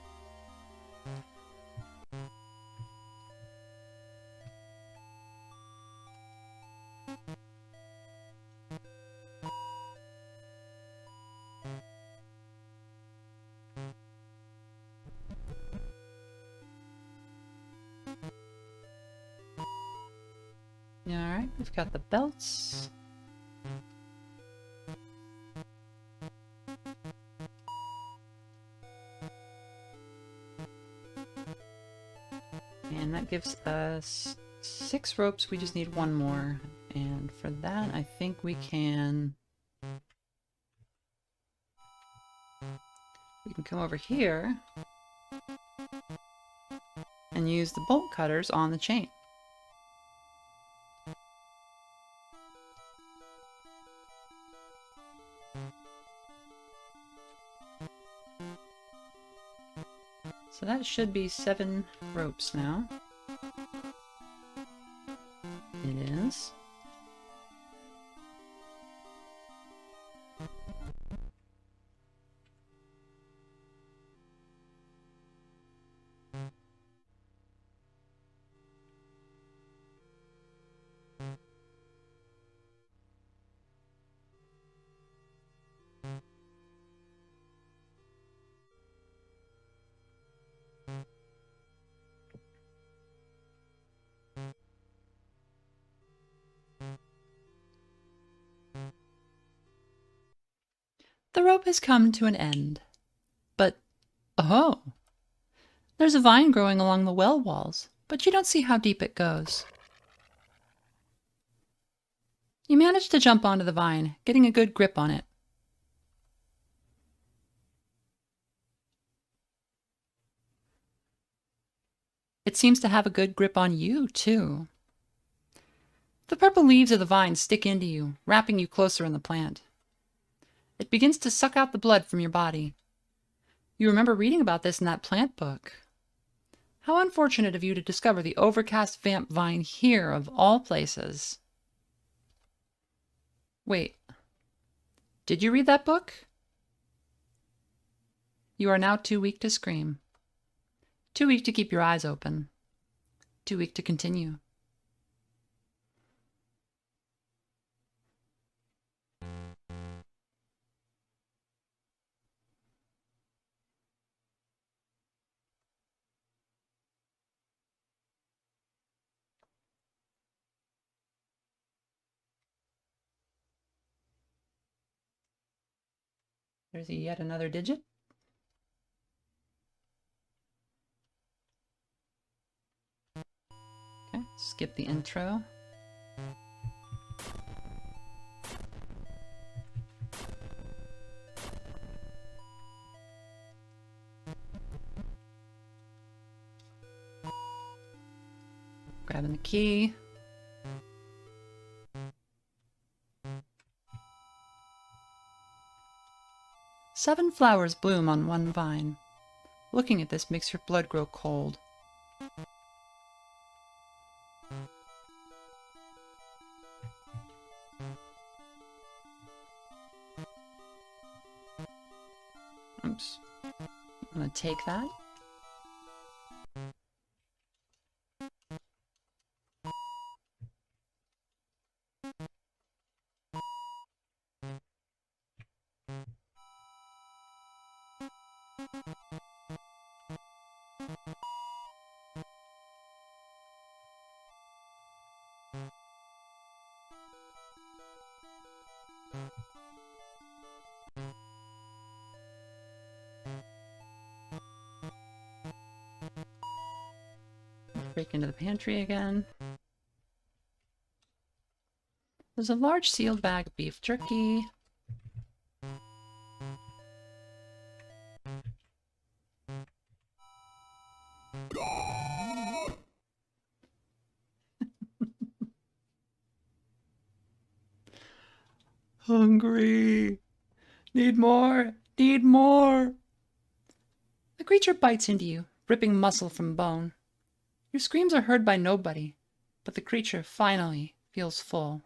Alright, we've got the belts. And that gives us 6 ropes. We just need 1 more. And for that, I think we can... We can come over here and use the bolt cutters on the chain. So that should be 7 ropes now. It is. The rope has come to an end. But, oh, there's a vine growing along the well walls, but you don't see how deep it goes. You manage to jump onto the vine, getting a good grip on it. It seems to have a good grip on you, too. The purple leaves of the vine stick into you, wrapping you closer in the plant. It begins to suck out the blood from your body. You remember reading about this in that plant book. How unfortunate of you to discover the overcast vamp vine here, of all places. Wait, did you read that book? You are now too weak to scream. Too weak to keep your eyes open. Too weak to continue. There's yet another digit. Okay, skip the intro. Grabbing the key. Seven flowers bloom on one vine. Looking at this makes your blood grow cold. Oops. I'm gonna take that. Break into the pantry again. There's a large sealed bag of beef jerky. Hungry. Need more. Need more. The creature bites into you, ripping muscle from bone. Your screams are heard by nobody, but the creature finally feels full.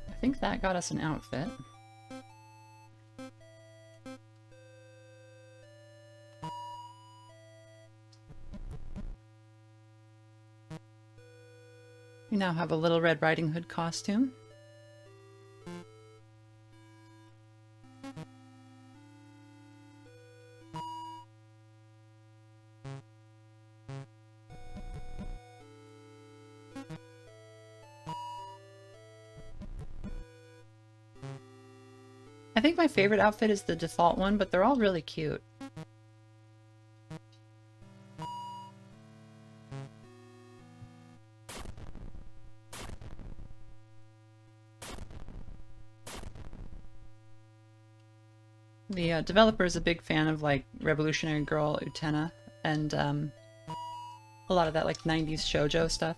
I think that got us an outfit. We now have a Little Red Riding Hood costume. I think my favorite outfit is the default one, but they're all really cute. The developer is a big fan of like Revolutionary Girl Utena and a lot of that like 90s shoujo stuff.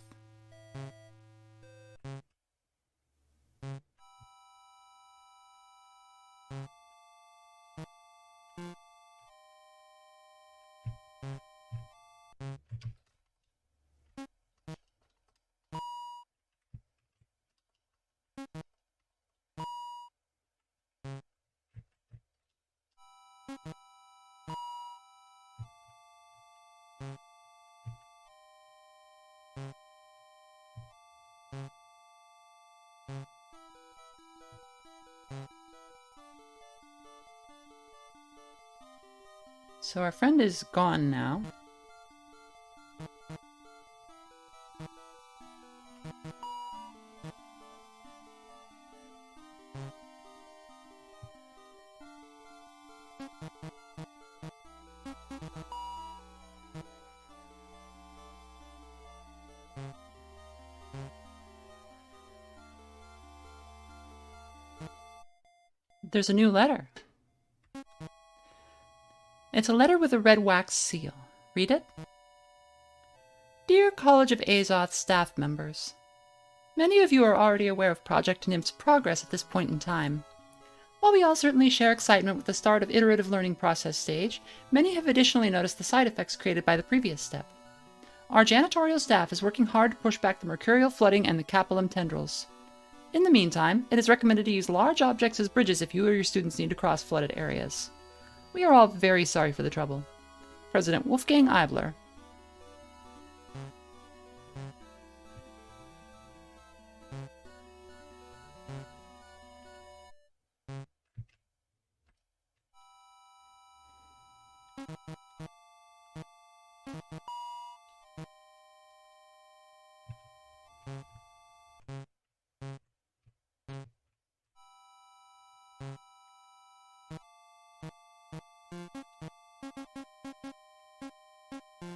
So our friend is gone now. There's a new letter. It's a letter with a red wax seal. Read it. Dear College of Azoth staff members, many of you are already aware of Project NIMP's progress at this point in time. While we all certainly share excitement with the start of iterative learning process stage, many have additionally noticed the side effects created by the previous step. Our janitorial staff is working hard to push back the mercurial flooding and the capillum tendrils. In the meantime, it is recommended to use large objects as bridges if you or your students need to cross flooded areas. We are all very sorry for the trouble. President Wolfgang Eibler.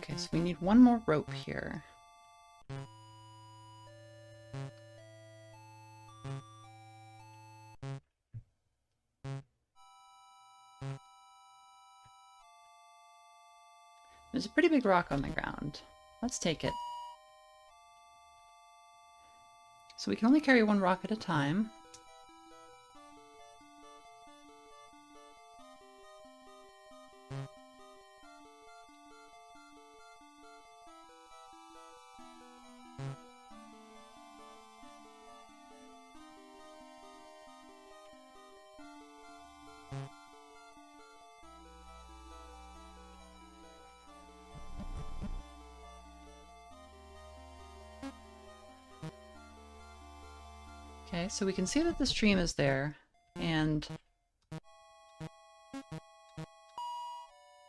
Okay, so we need one more rope here. There's a pretty big rock on the ground. Let's take it. So we can only carry one rock at a time. Okay, so we can see that the stream is there, and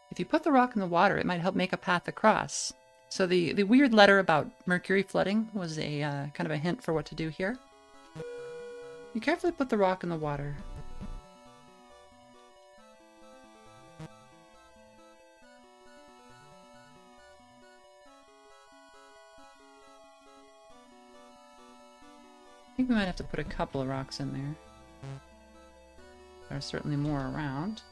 if you put the rock in the water, it might help make a path across. So the weird letter about mercury flooding was a kind of a hint for what to do here. You carefully put the rock in the water. I think we might have to put a couple of rocks in there. There are certainly more around.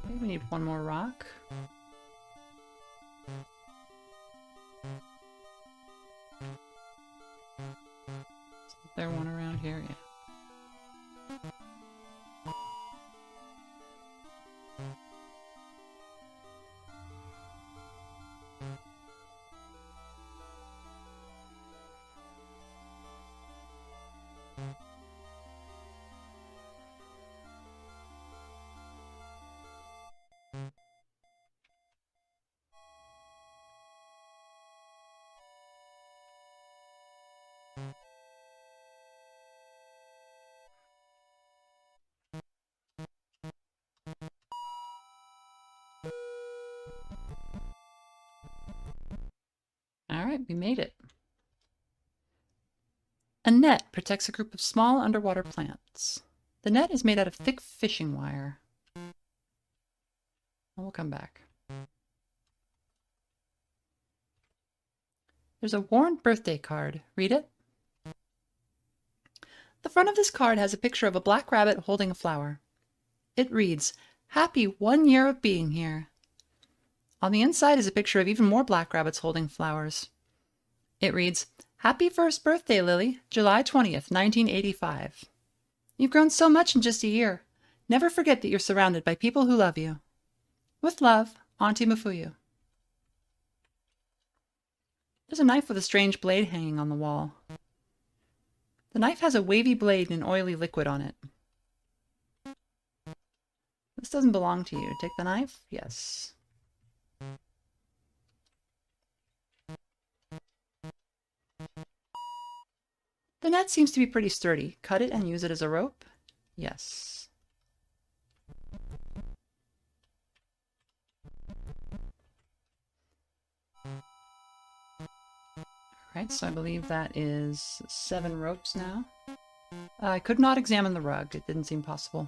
Okay, we need one more rock. Is there one around here? Yeah. Alright, we made it. A net protects a group of small underwater plants. The net is made out of thick fishing wire. We'll come back. There's a worn birthday card. Read it. The front of this card has a picture of a black rabbit holding a flower. It reads, "Happy 1 year of being here." On the inside is a picture of even more black rabbits holding flowers. It reads, "Happy first birthday, Lily, July 20th, 1985. You've grown so much in just a year. Never forget that you're surrounded by people who love you. With love, Auntie Mafuyu." There's a knife with a strange blade hanging on the wall. The knife has a wavy blade and oily liquid on it. This doesn't belong to you. Take the knife? Yes. The net seems to be pretty sturdy. Cut it and use it as a rope? Yes. Alright, so I believe that is 7 ropes now. I could not examine the rug. It didn't seem possible.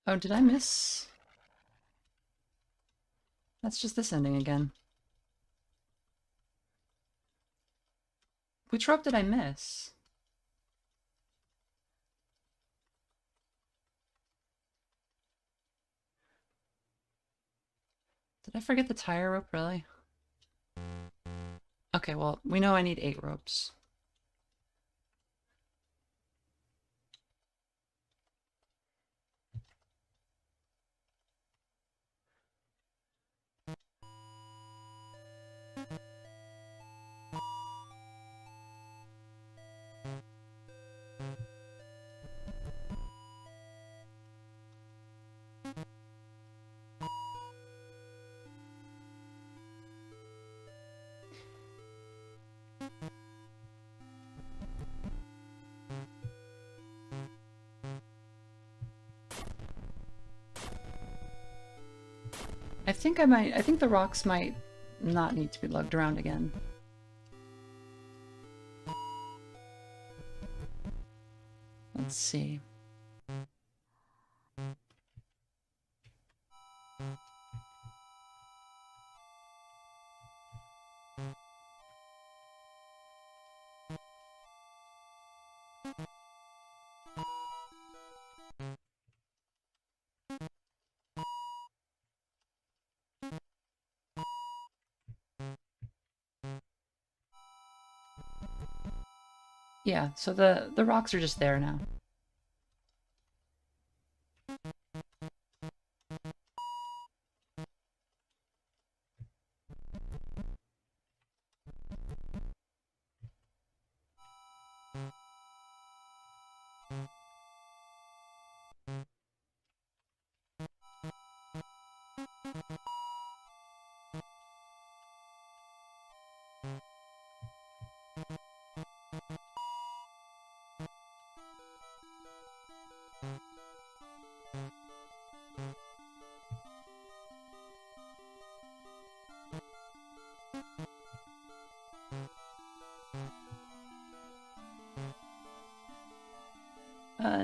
Oh, did I miss? That's just this ending again. Which rope did I miss? Did I forget the tire rope, really? Okay, well, we know I need 8 ropes. I think the rocks might not need to be lugged around again. Let's see. Yeah, so the rocks are just there now.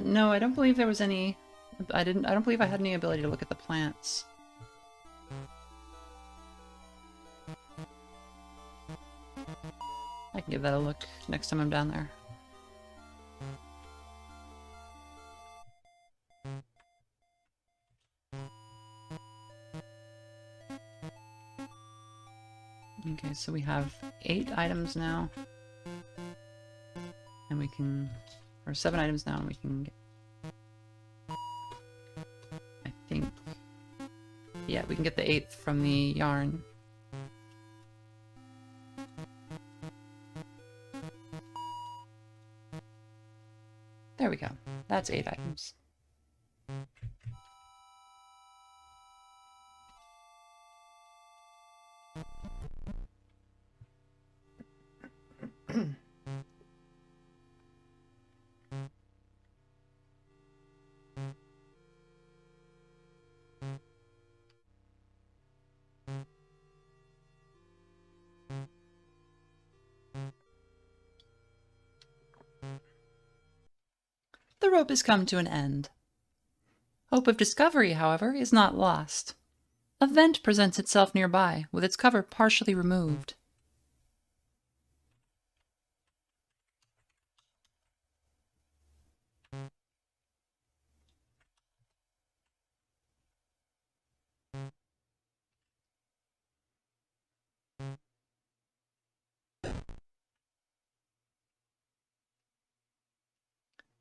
No, I don't believe there was any... I don't believe I had any ability to look at the plants. I can give that a look next time I'm down there. Okay, so we have 8 items now. And we can... or 7 items now, and we can get... I think... yeah, we can get the 8th from the yarn. There we go. That's 8 items. The rope has come to an end. Hope of discovery, however, is not lost. A vent presents itself nearby, with its cover partially removed.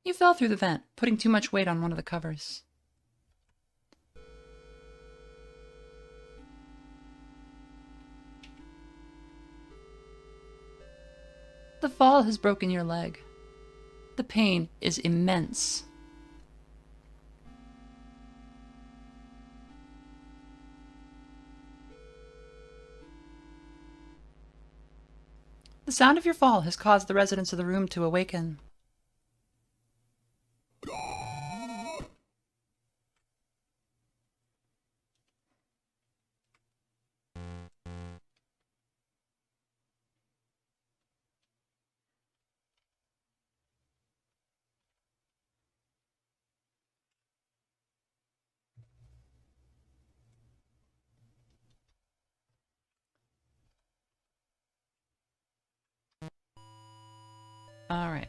You fell through the vent, putting too much weight on one of the covers. The fall has broken your leg. The pain is immense. The sound of your fall has caused the residents of the room to awaken. All right.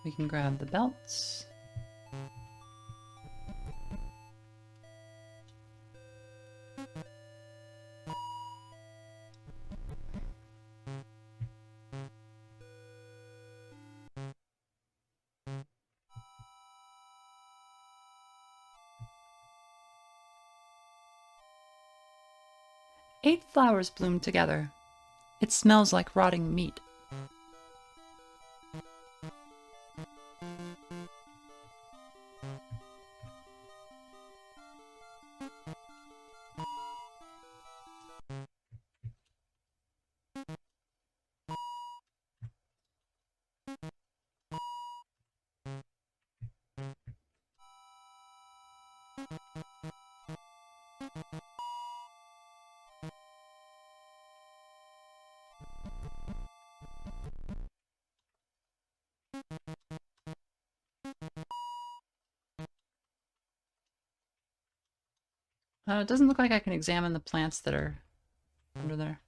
We can grab the belts. Eight flowers bloom together. It smells like rotting meat. It doesn't look like I can examine the plants that are under there.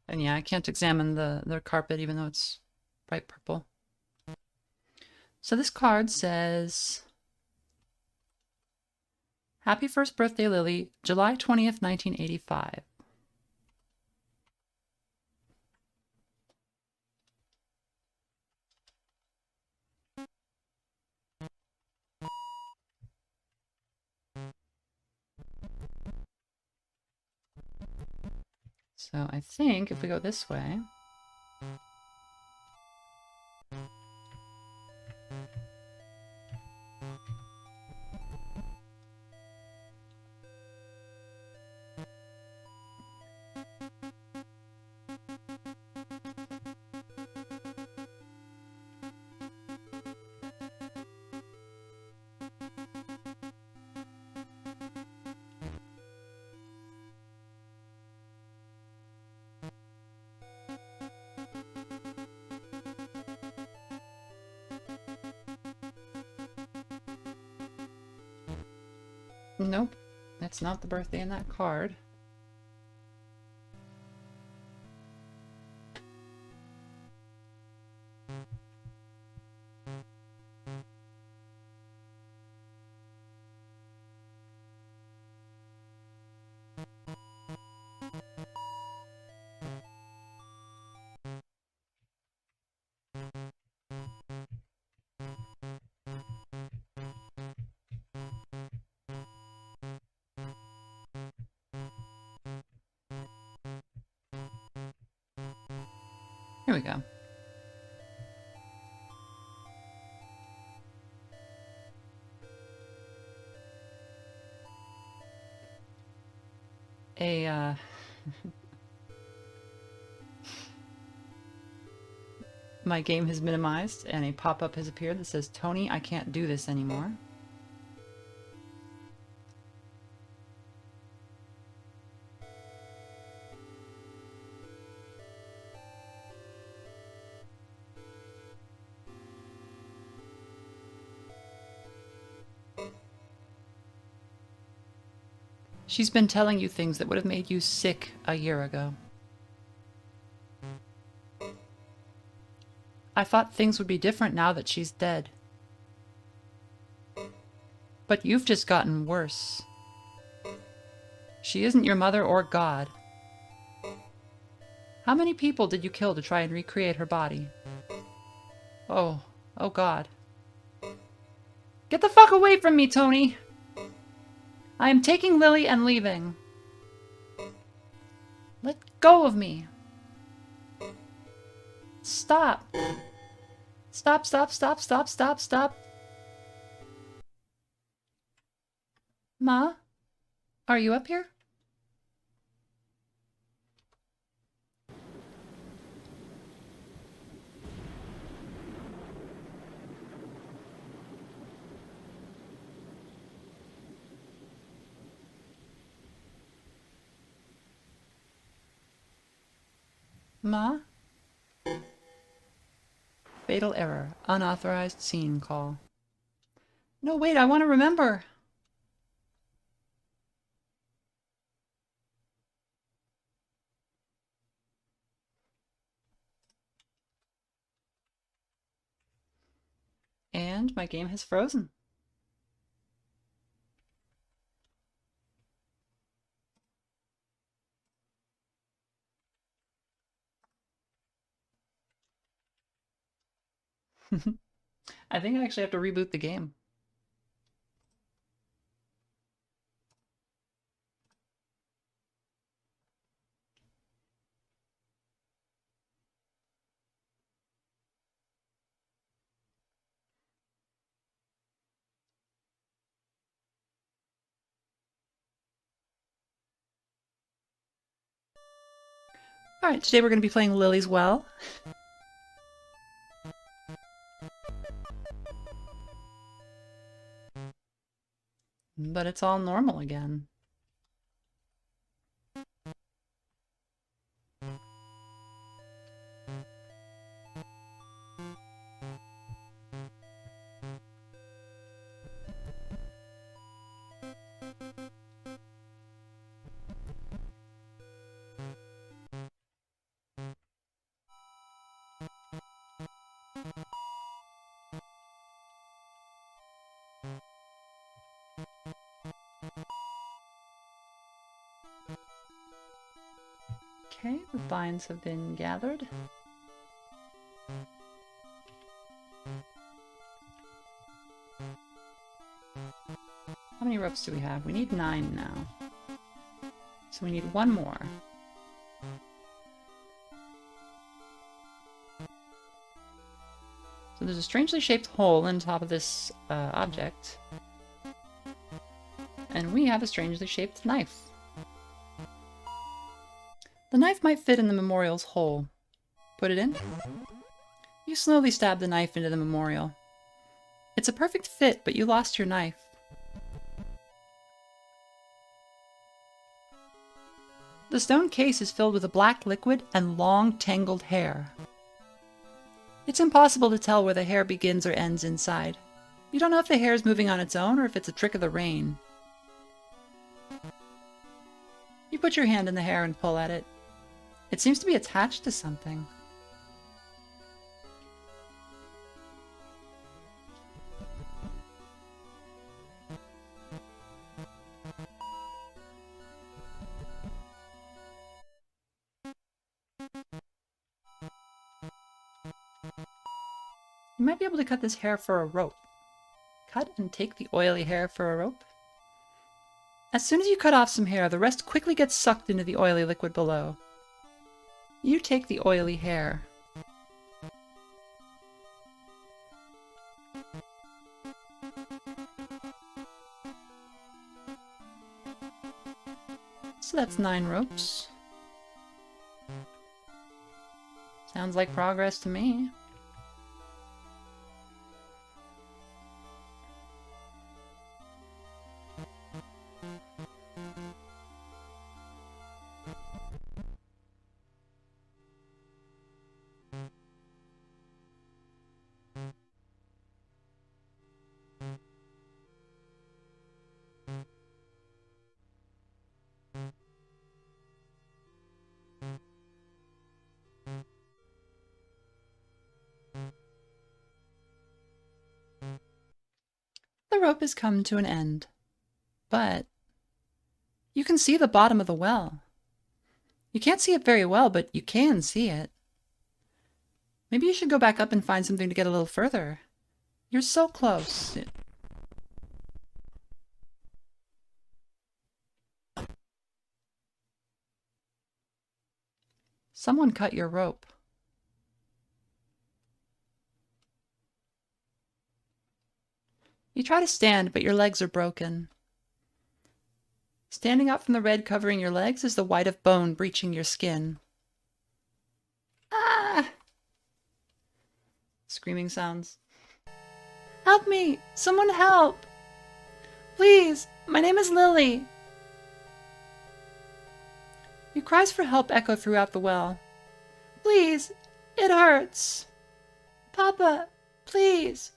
And yeah, I can't examine the carpet even though it's bright purple. So this card says, Happy first birthday, Lily, July 20th, 1985. So I think if we go this way, nope, that's not the birthday in that card. Here we go. My game has minimized and a pop-up has appeared that says, Tony, I can't do this anymore. She's been telling you things that would have made you sick a year ago. I thought things would be different now that she's dead. But you've just gotten worse. She isn't your mother or God. How many people did you kill to try and recreate her body? Oh God. Get the fuck away from me, Tony! I am taking Lily and leaving. Let go of me. Stop. Stop, stop, stop, stop, stop, stop. Ma? Are you up here? Ma? Fatal error. Unauthorized scene call. No, wait, I want to remember. And my game has frozen. I think I actually have to reboot the game. Alright, today we're going to be playing Lily's Well. But it's all normal again. Okay, the vines have been gathered. How many ropes do we have? We need 9 now. So we need 1 more. So there's a strangely shaped hole in top of this object. And we have a strangely shaped knife. The knife might fit in the memorial's hole. Put it in. You slowly stab the knife into the memorial. It's a perfect fit, but you lost your knife. The stone case is filled with a black liquid and long, tangled hair. It's impossible to tell where the hair begins or ends inside. You don't know if the hair is moving on its own or if it's a trick of the rain. You put your hand in the hair and pull at it. It seems to be attached to something. You might be able to cut this hair for a rope. Cut and take the oily hair for a rope. As soon as you cut off some hair, the rest quickly gets sucked into the oily liquid below. You take the oily hair. So that's 9 ropes. Sounds like progress to me. The rope has come to an end, but you can see the bottom of the well. You can't see it very well, but you can see it. Maybe you should go back up and find something to get a little further. You're so close. Someone cut your rope. You try to stand, but your legs are broken. Standing out from the red covering your legs is the white of bone breaching your skin. Ah! Screaming sounds. Help me! Someone help! Please! My name is Lily! Your cries for help echo throughout the well. Please! It hurts! Papa! Please!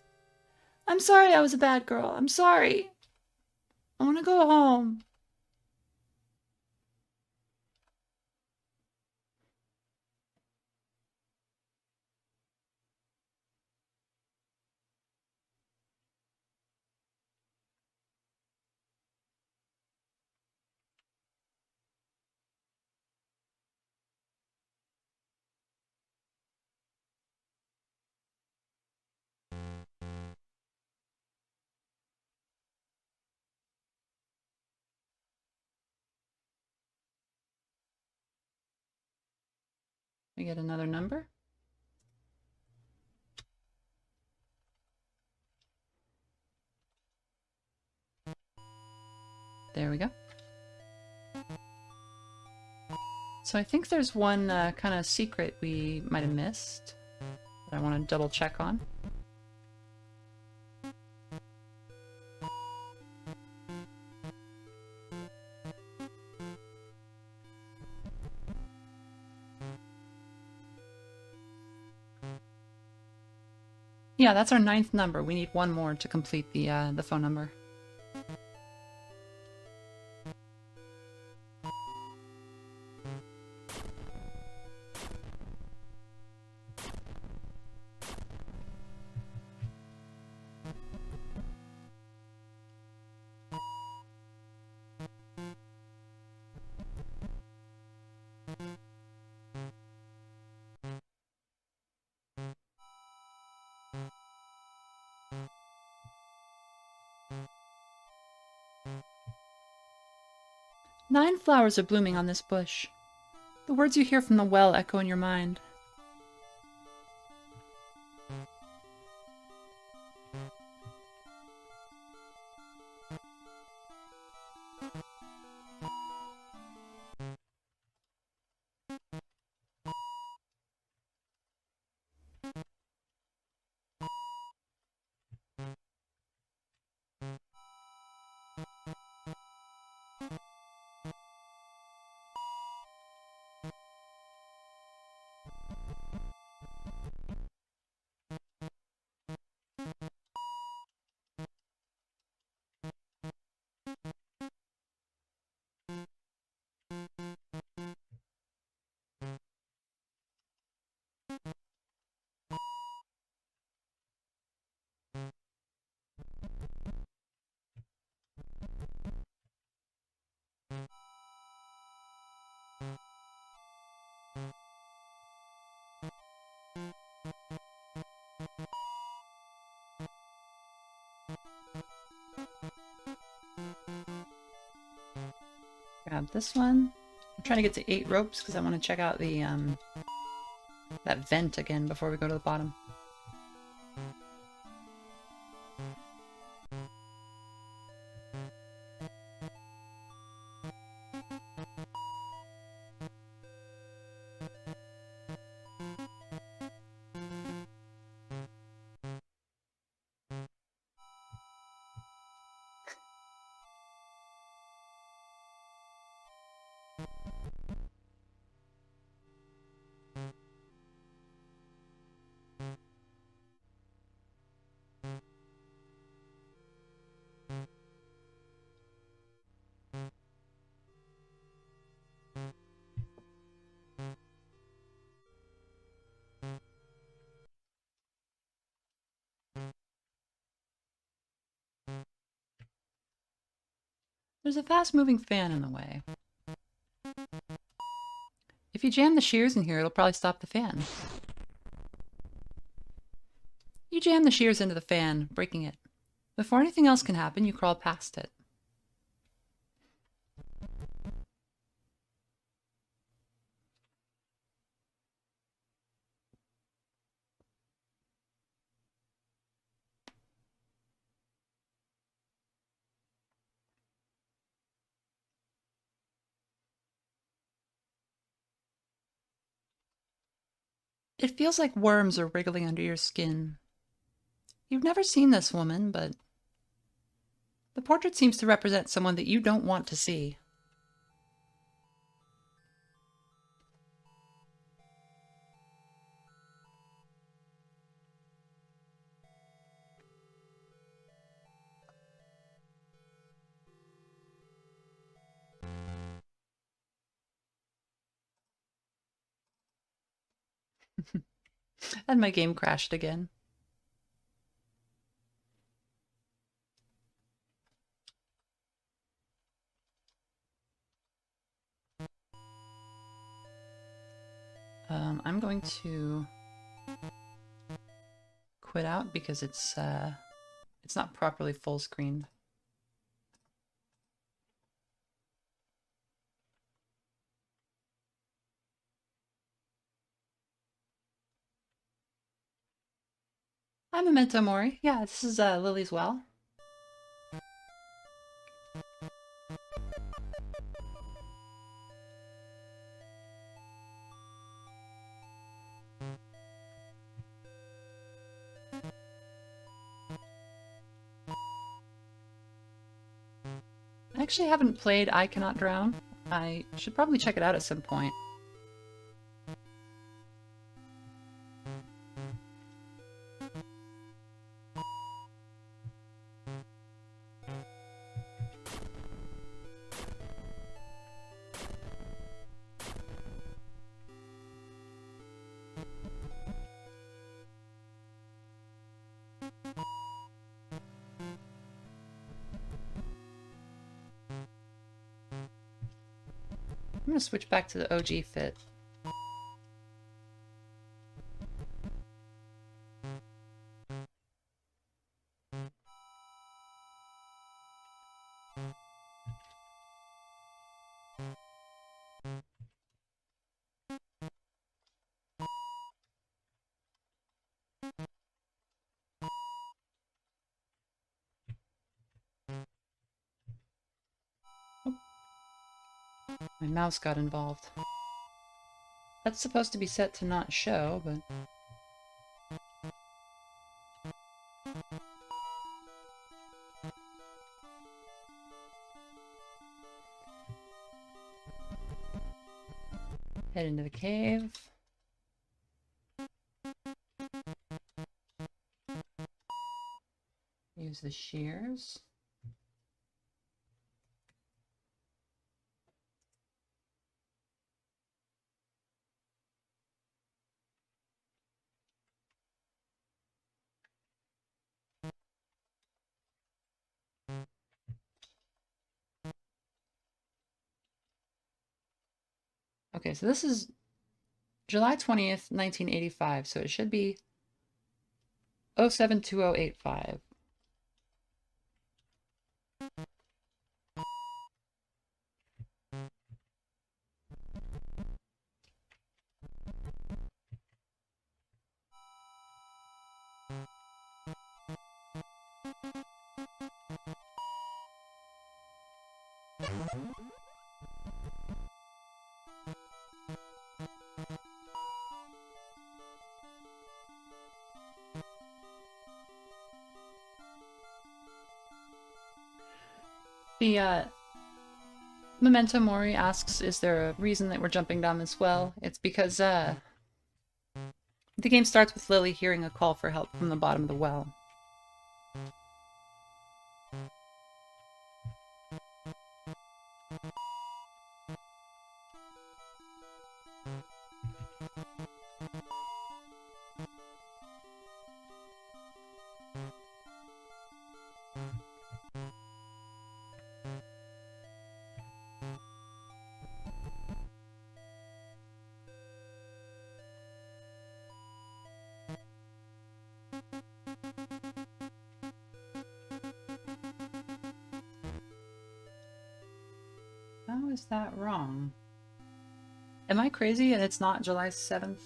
I'm sorry I was a bad girl. I'm sorry. I want to go home. We get another number. There we go. So I think there's one kind of secret we might have missed that I want to double check on. Yeah, that's our 9th number. We need one more to complete the phone number. Nine flowers are blooming on this bush. The words you hear from the well echo in your mind. Grab this one. I'm trying to get to 8 ropes because I want to check out the that vent again before we go to the bottom. There's a fast-moving fan in the way. If you jam the shears in here, it'll probably stop the fan. You jam the shears into the fan, breaking it. Before anything else can happen, you crawl past it. It feels like worms are wriggling under your skin. You've never seen this woman, but the portrait seems to represent someone that you don't want to see. And my game crashed again. I'm going to quit out because it's not properly full screened. Hi, Memento Mori. Yeah, this is Lily's Well. I actually haven't played I Cannot Drown. I should probably check it out at some point. I'm gonna switch back to the OG fit. My mouse got involved. That's supposed to be set to not show, but... Head into the cave. Use the shears. Okay, so this is July 20th, 1985, so it should be 072085. The Memento Mori asks, is there a reason that we're jumping down this well? It's because the game starts with Lily hearing a call for help from the bottom of the well. How is that wrong? Am I crazy and it's not July 7th?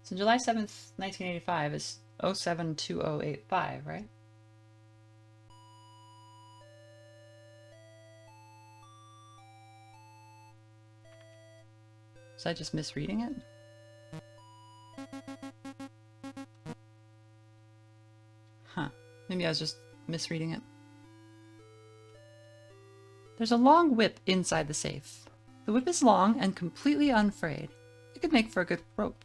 So July 7th, 1985 is 072085, right? Was I just misreading it? Huh. Maybe I was just misreading it. There's a long whip inside the safe. The whip is long and completely unfrayed. It could make for a good rope.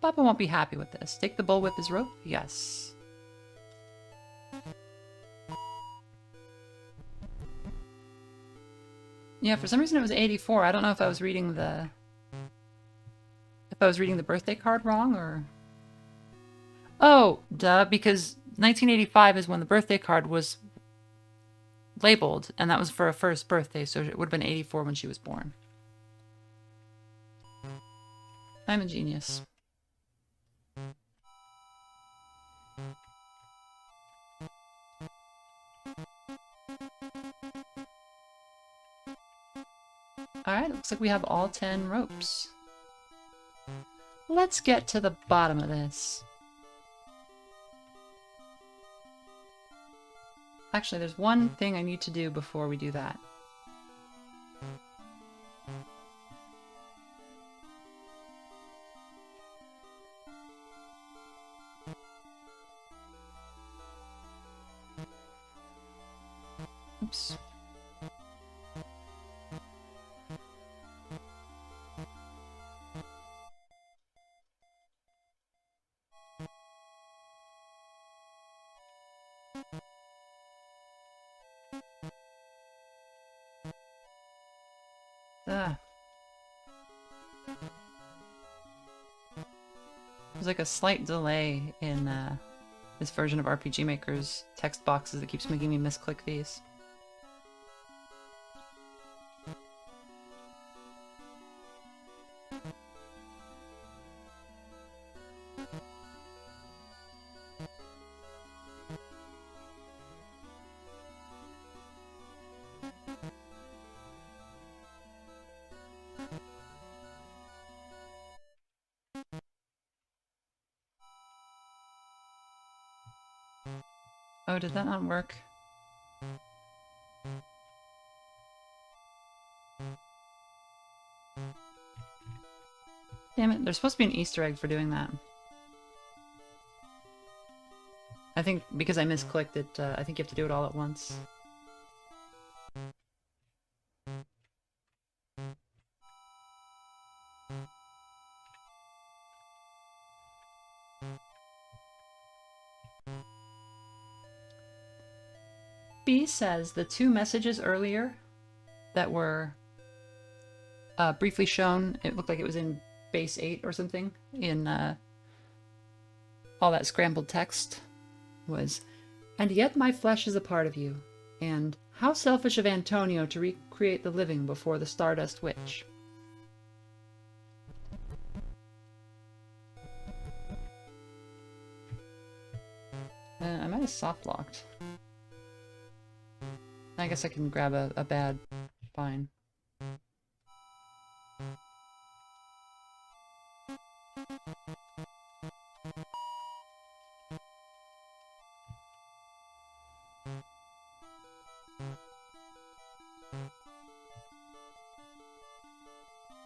Papa won't be happy with this. Take the bullwhip as rope? Yes. Yeah, for some reason it was 84. I don't know if I was reading the... if I was reading the birthday card wrong, or... Oh, duh, because 1985 is when the birthday card was labeled, and that was for a first birthday, so it would have been 84 when she was born. I'm a genius. Alright, looks like we have all 10 ropes. Let's get to the bottom of this. Actually, there's one thing I need to do before we do that. Oops. There's like a slight delay in this version of RPG Maker's text boxes that keeps making me misclick these. Oh, did that not work? Damn it, there's supposed to be an Easter egg for doing that. I think because I misclicked it, I think you have to do it all at once. B says the two messages earlier that were briefly shown, it looked like it was in base 8 or something, in all that scrambled text, was, "And yet my flesh is a part of you," and "How selfish of Antonio to recreate the living before the Stardust Witch." I might have soft locked. I guess I can grab a bad fine.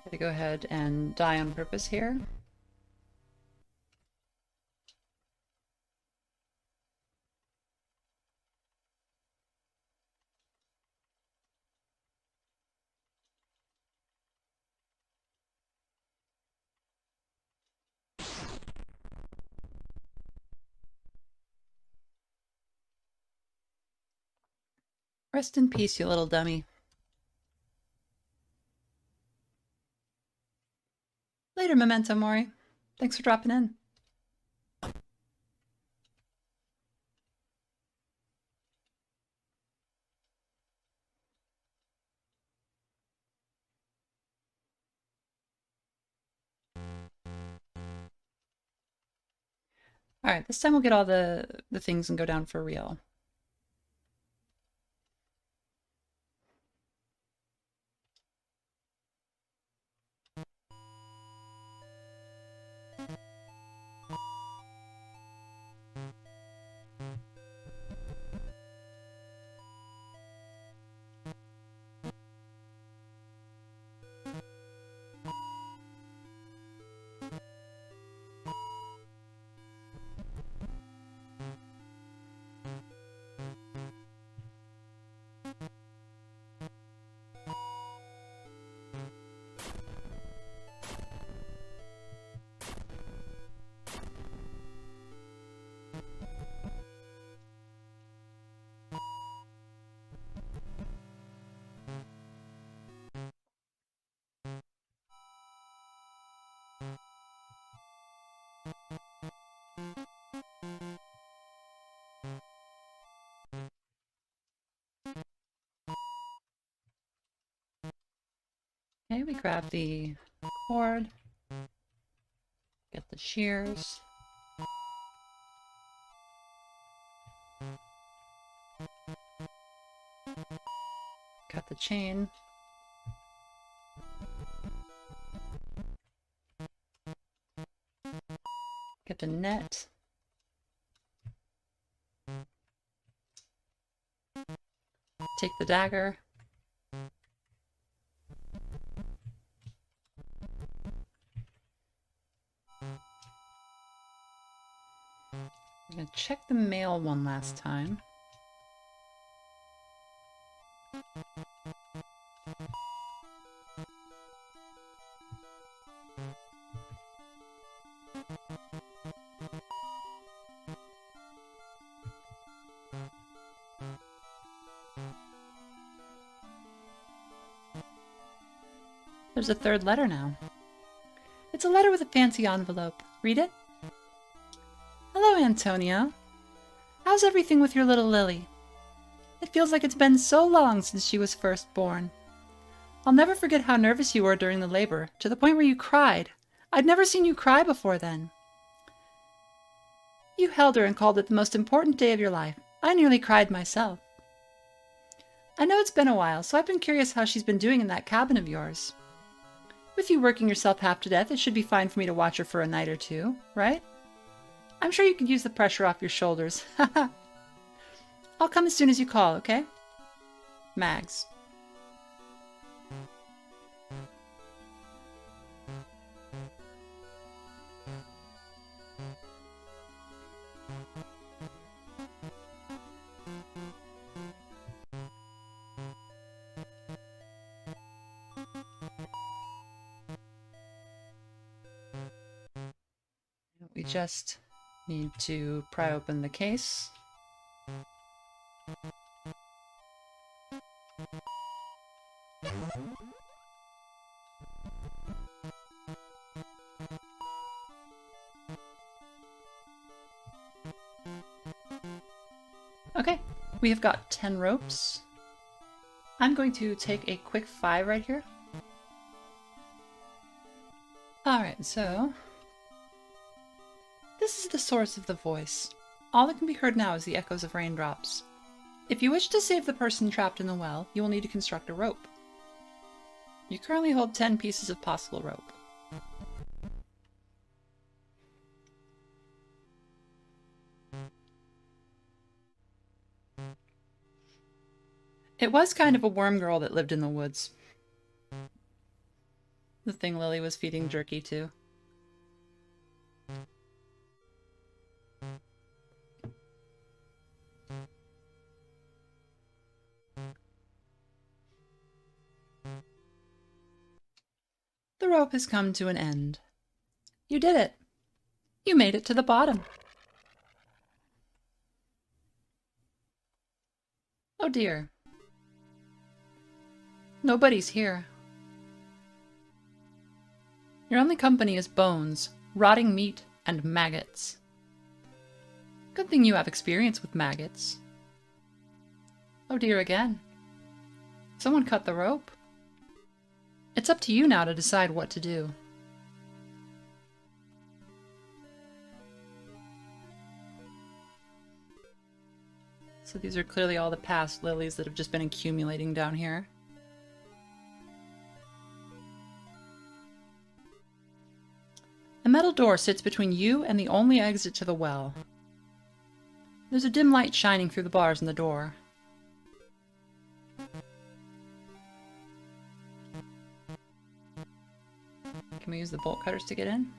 Gotta go ahead and die on purpose here. Rest in peace, you little dummy. Later, Memento Mori. Thanks for dropping in. All right, this time we'll get all the things and go down for real. Okay, we grab the cord, get the shears. Cut the chain. Get the net. Take the dagger. I'm going to check the mail one last time. There's a third letter now. It's a letter with a fancy envelope. Read it? Hello, Antonio. How's everything with your little Lily? It feels like it's been so long since she was first born. I'll never forget how nervous you were during the labor, to the point where you cried. I'd never seen you cry before then. You held her and called it the most important day of your life. I nearly cried myself. I know it's been a while, so I've been curious how she's been doing in that cabin of yours. With you working yourself half to death, it should be fine for me to watch her for a night or two, right? I'm sure you could use the pressure off your shoulders. I'll come as soon as you call, okay? Mags. We just need to pry open the case. Okay, we have got 10 ropes. I'm going to take a quick 5 right here. Alright, so this is the source of the voice. All that can be heard now is the echoes of raindrops. If you wish to save the person trapped in the well, you will need to construct a rope. You currently hold 10 pieces of possible rope. It was kind of a worm girl that lived in the woods. The thing Lily was feeding jerky to. The rope has come to an end. You did it. You made it to the bottom. Oh dear. Nobody's here. Your only company is bones, rotting meat, and maggots. Good thing you have experience with maggots. Oh dear again. Someone cut the rope. It's up to you now to decide what to do. So these are clearly all the past lilies that have just been accumulating down here. A metal door sits between you and the only exit to the well. There's a dim light shining through the bars in the door. Can we use the bolt cutters to get in?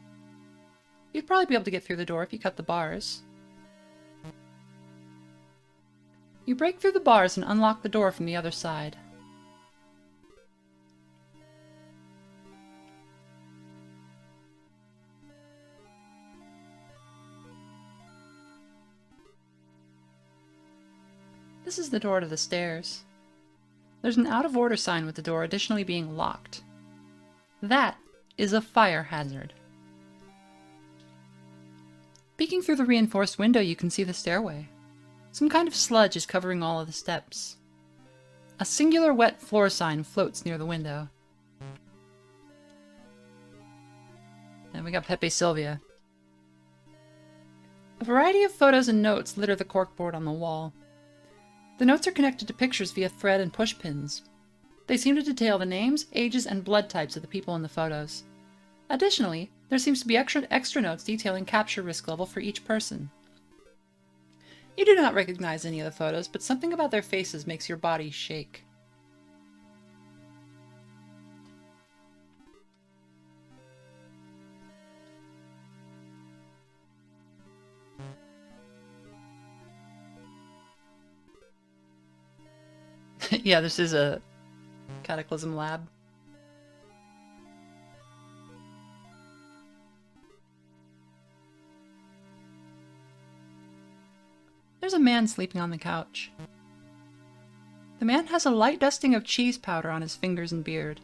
You'd probably be able to get through the door if you cut the bars. You break through the bars and unlock the door from the other side. This is the door to the stairs. There's an out-of-order sign with the door additionally being locked. That is a fire hazard. Peeking through the reinforced window, you can see the stairway. Some kind of sludge is covering all of the steps. A singular wet floor sign floats near the window. And we got Pepe Sylvia. A variety of photos and notes litter the corkboard on the wall. The notes are connected to pictures via thread and push pins. They seem to detail the names, ages, and blood types of the people in the photos. Additionally, there seems to be extra notes detailing capture risk level for each person. You do not recognize any of the photos, but something about their faces makes your body shake. Yeah, this is a Cataclysm lab. There's a man sleeping on the couch. The man has a light dusting of cheese powder on his fingers and beard.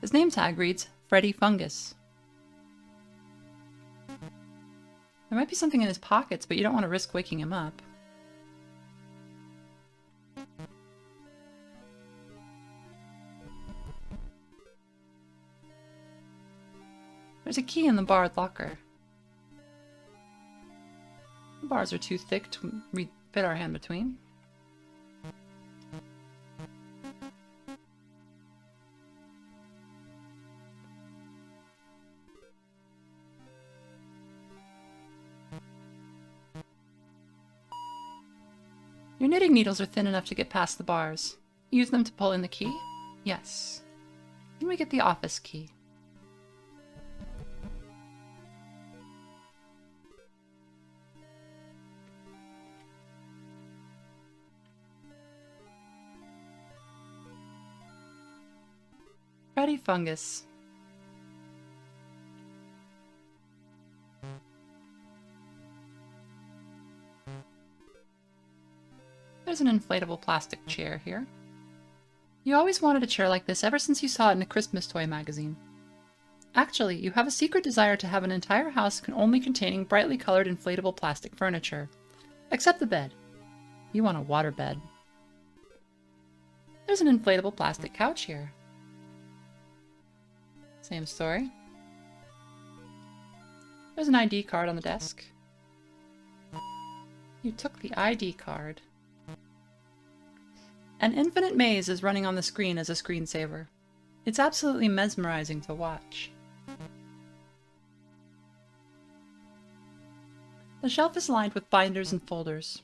His name tag reads Freddy Fungus. There might be something in his pockets, but you don't want to risk waking him up. There's a key in the barred locker. The bars are too thick to fit our hand between. Your knitting needles are thin enough to get past the bars. Use them to pull in the key? Yes. Then we get the office key. Freddy Fungus. There's an inflatable plastic chair here. You always wanted a chair like this ever since you saw it in a Christmas toy magazine. Actually, you have a secret desire to have an entire house only containing brightly colored inflatable plastic furniture. Except the bed. You want a water bed. There's an inflatable plastic couch here. Same story. There's an ID card on the desk. You took the ID card. An infinite maze is running on the screen as a screensaver. It's absolutely mesmerizing to watch. The shelf is lined with binders and folders.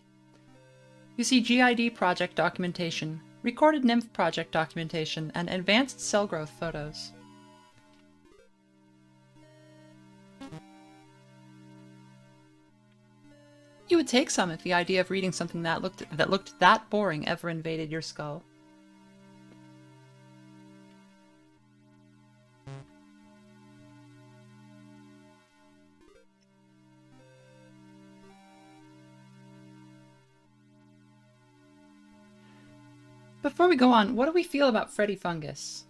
You see GID project documentation, recorded nymph project documentation, and advanced cell growth photos. You would take some if the idea of reading something that looked that boring ever invaded your skull. Before we go on, what do we feel about Freddy Fungus?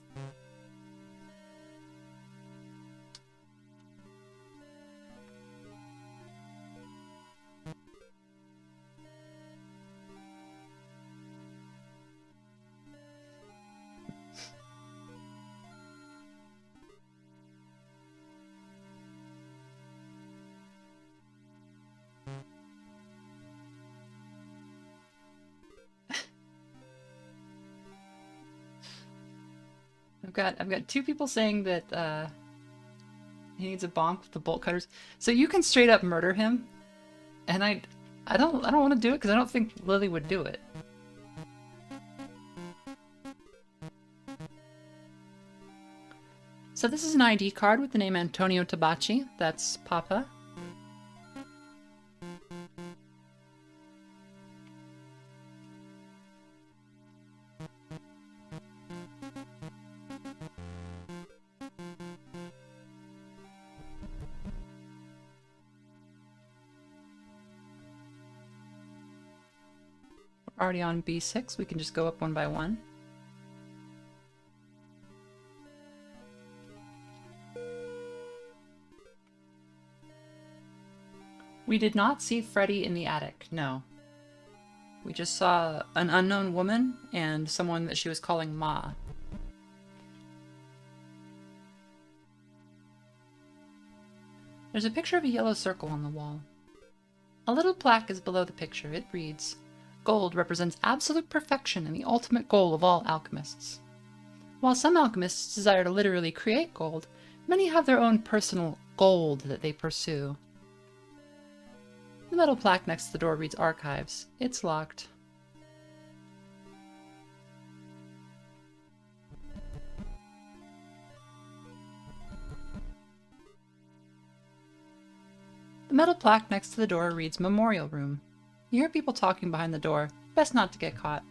I've got two people saying that he needs a bonk with the bolt cutters. So you can straight up murder him, and I don't want to do it because I don't think Lily would do it. So this is an ID card with the name Antonio Tabacci. That's Papa. We're already on B6. We can just go up one by one. We did not see Freddy in the attic, no. We just saw an unknown woman and someone that she was calling Ma. There's a picture of a yellow circle on the wall. A little plaque is below the picture. It reads, "Gold represents absolute perfection and the ultimate goal of all alchemists." While some alchemists desire to literally create gold, many have their own personal gold that they pursue. The metal plaque next to the door reads Archives. It's locked. The metal plaque next to the door reads Memorial Room. You hear people talking behind the door. Best not to get caught.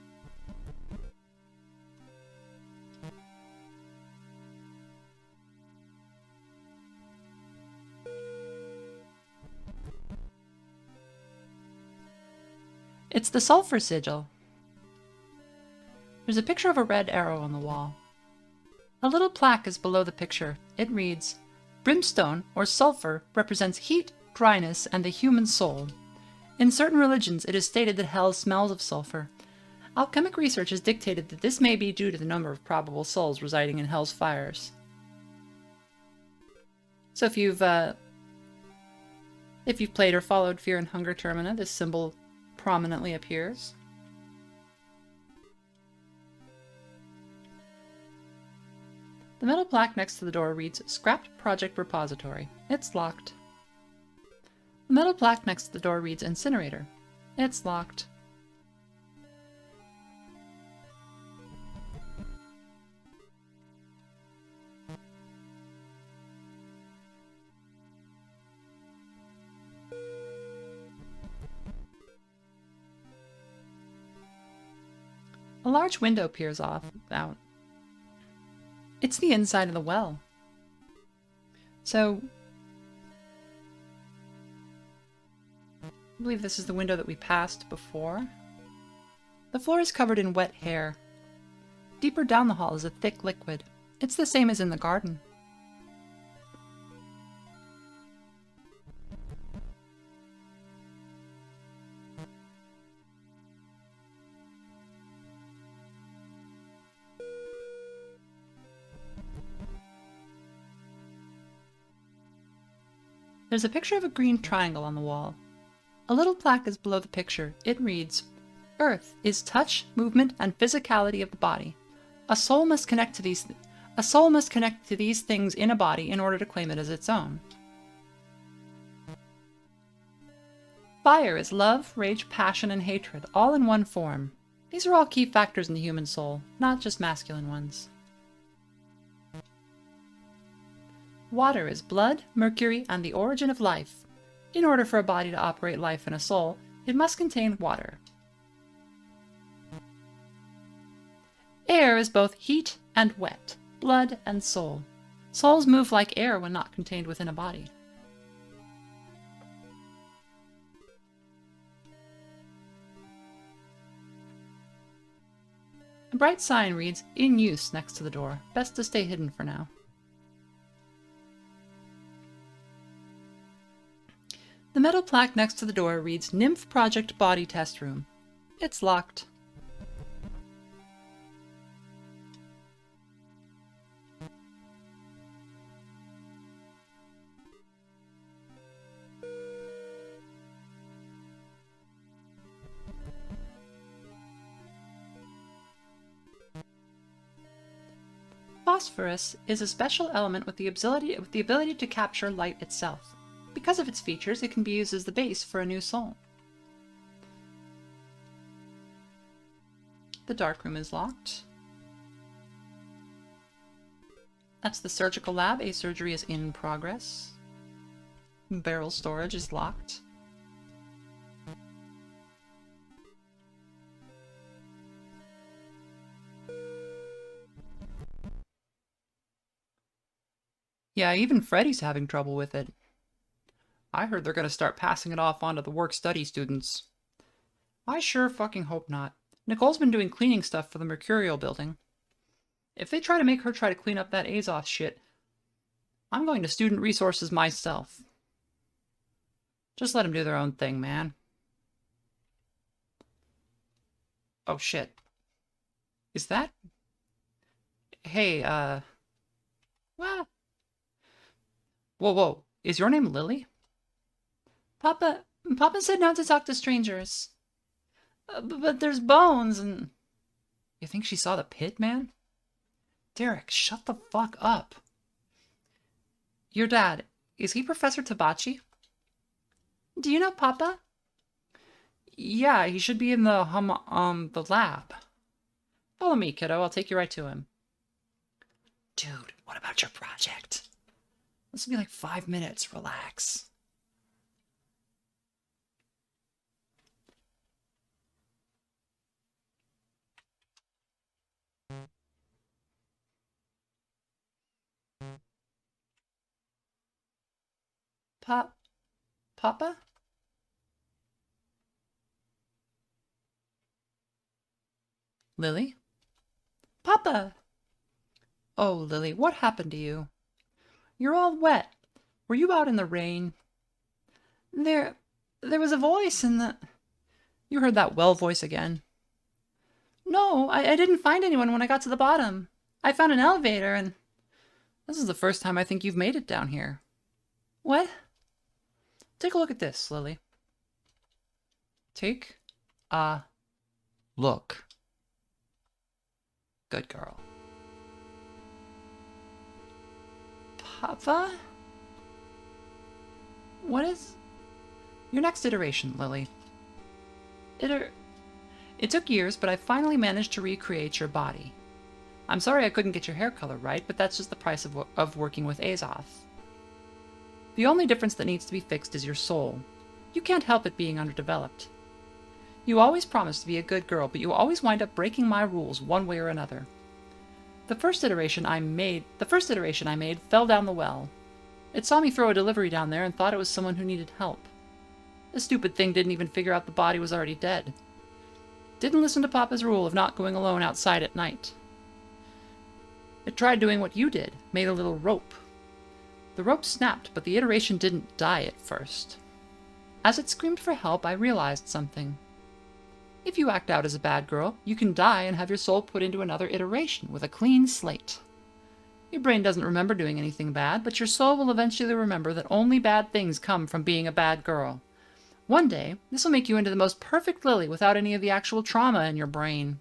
It's the sulfur sigil. There's a picture of a red arrow on the wall. A little plaque is below the picture. It reads, "Brimstone, or sulfur, represents heat, dryness, and the human soul. In certain religions, it is stated that hell smells of sulfur. Alchemic research has dictated that this may be due to the number of probable souls residing in hell's fires." So if you've played or followed Fear and Hunger Termina, this symbol prominently appears. The metal plaque next to the door reads Scrapped Project Repository. It's locked. The metal plaque next to the door reads Incinerator. It's locked. A large window peers out. It's the inside of the well. So, I believe this is the window that we passed before. The floor is covered in wet hair. Deeper down the hall is a thick liquid. It's the same as in the garden. There's a picture of a green triangle on the wall. A little plaque is below the picture. It reads, "Earth is touch, movement, and physicality of the body. A soul must connect to these things in a body in order to claim it as its own." Fire is love, rage, passion, and hatred, all in one form. These are all key factors in the human soul, not just masculine ones. Water is blood, mercury, and the origin of life. In order for a body to operate life in a soul, it must contain water. Air is both heat and wet, blood and soul. Souls move like air when not contained within a body. A bright sign reads, "In use," next to the door. Best to stay hidden for now. The metal plaque next to the door reads Nymph Project Body Test Room. It's locked. Phosphorus is a special element with the ability to capture light itself. Because of its features, it can be used as the base for a new soul. The dark room is locked. That's the surgical lab. A surgery is in progress. Barrel storage is locked. Yeah, even Freddy's having trouble with it. I heard they're gonna start passing it off onto the work-study students. I sure fucking hope not. Nicole's been doing cleaning stuff for the Mercurial building. If they try to make her try to clean up that Azoth shit, I'm going to student resources myself. Just let them do their own thing, man. Oh shit. Is that... Hey, what? Whoa, whoa. Is your name Lily? Papa said not to talk to strangers. But there's bones and... You think she saw the pit, man? Derek, shut the fuck up. Your dad, is he Professor Tabachi? Do you know Papa? Yeah, he should be in the lab. Follow me, kiddo. I'll take you right to him. Dude, what about your project? This will be like 5 minutes. Relax. Papa? Lily? Papa! Oh, Lily, what happened to you? You're all wet. Were you out in the rain? There was a voice in the... You heard that well voice again. No, I didn't find anyone when I got to the bottom. I found an elevator and... This is the first time I think you've made it down here. What? Take a look at this, Lily. Take a look. Good girl. Papa? What is... Your next iteration, Lily. It took years, but I finally managed to recreate your body. I'm sorry I couldn't get your hair color right, but that's just the price of working with Azoth. The only difference that needs to be fixed is your soul. You can't help it being underdeveloped. You always promise to be a good girl, but you always wind up breaking my rules one way or another. The first iteration I made fell down the well. It saw me throw a delivery down there and thought it was someone who needed help. The stupid thing didn't even figure out the body was already dead. Didn't listen to Papa's rule of not going alone outside at night. It tried doing what you did, made a little rope. The rope snapped, but the iteration didn't die at first. As it screamed for help, I realized something. If you act out as a bad girl, you can die and have your soul put into another iteration with a clean slate. Your brain doesn't remember doing anything bad, but your soul will eventually remember that only bad things come from being a bad girl. One day, this will make you into the most perfect Lily without any of the actual trauma in your brain.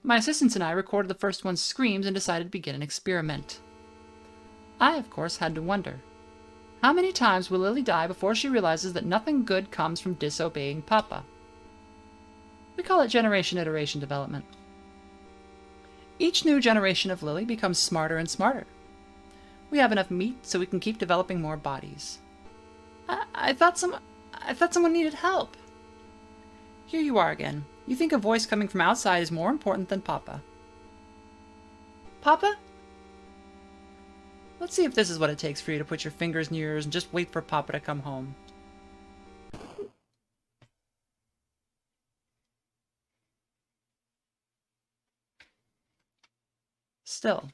My assistants and I recorded the first one's screams and decided to begin an experiment. I, of course, had to wonder, how many times will Lily die before she realizes that nothing good comes from disobeying Papa? We call it generation-iteration development. Each new generation of Lily becomes smarter and smarter. We have enough meat so we can keep developing more bodies. I thought someone needed help. Here you are again. You think a voice coming from outside is more important than Papa. Papa? Let's see if this is what it takes for you to put your fingers in your ears and just wait for Papa to come home. Still,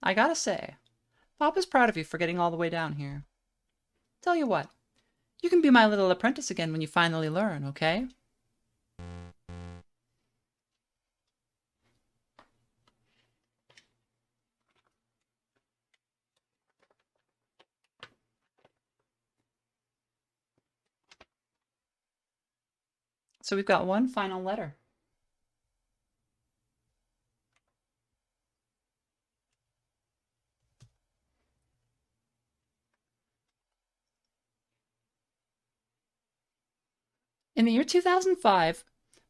I gotta say, Papa's proud of you for getting all the way down here. Tell you what, you can be my little apprentice again when you finally learn, okay? So we've got one final letter. In the year 2005,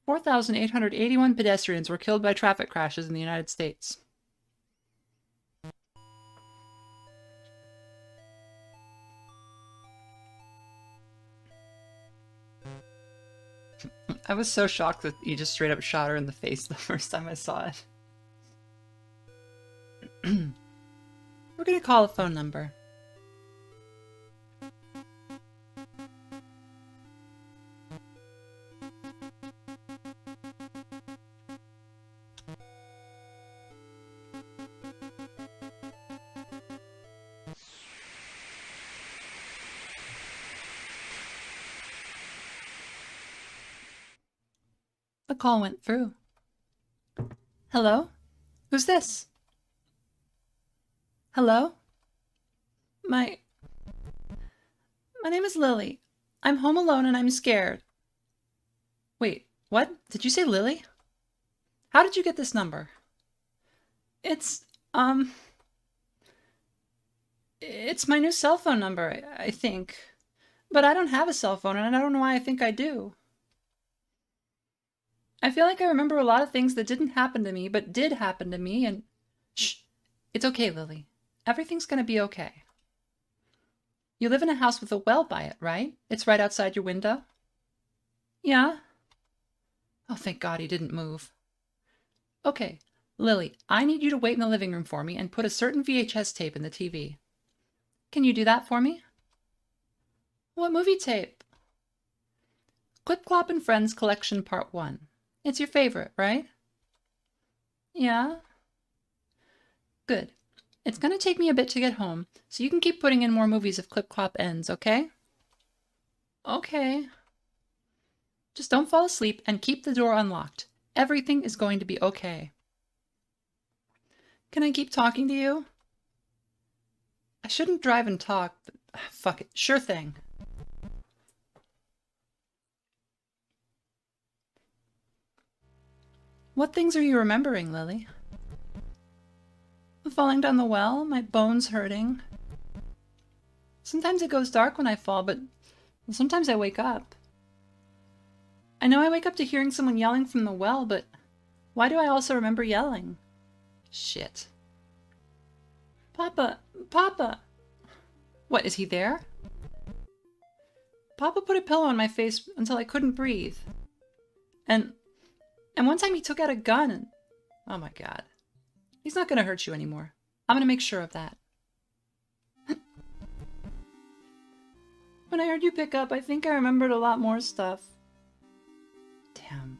4,881 pedestrians were killed by traffic crashes in the United States. I was so shocked that he just straight up shot her in the face the first time I saw it. We're gonna call a phone number. The call went through. Hello? Who's this? Hello? My name is Lily. I'm home alone and I'm scared. Wait, what? Did you say Lily? How did you get this number? It's my new cell phone number, I think. But I don't have a cell phone and I don't know why I think I do. I feel like I remember a lot of things that didn't happen to me, but did happen to me, and... Shh! It's okay, Lily. Everything's gonna be okay. You live in a house with a well by it, right? It's right outside your window? Yeah? Oh, thank God he didn't move. Okay, Lily, I need you to wait in the living room for me and put a certain VHS tape in the TV. Can you do that for me? What movie tape? Clip Clop and Friends Collection Part 1. It's your favorite, right? Yeah? Good. It's gonna take me a bit to get home, so you can keep putting in more movies if Clip Clop ends, okay? Okay. Just don't fall asleep and keep the door unlocked. Everything is going to be okay. Can I keep talking to you? I shouldn't drive and talk, but fuck it. Sure thing. What things are you remembering, Lily? Falling down the well, my bones hurting. Sometimes it goes dark when I fall, but sometimes I wake up. I know I wake up to hearing someone yelling from the well, but why do I also remember yelling? Shit. Papa! Papa! What, is he there? Papa put a pillow on my face until I couldn't breathe. And one time he took out a gun and... Oh my God. He's not gonna hurt you anymore. I'm gonna make sure of that. When I heard you pick up, I think I remembered a lot more stuff. Damn.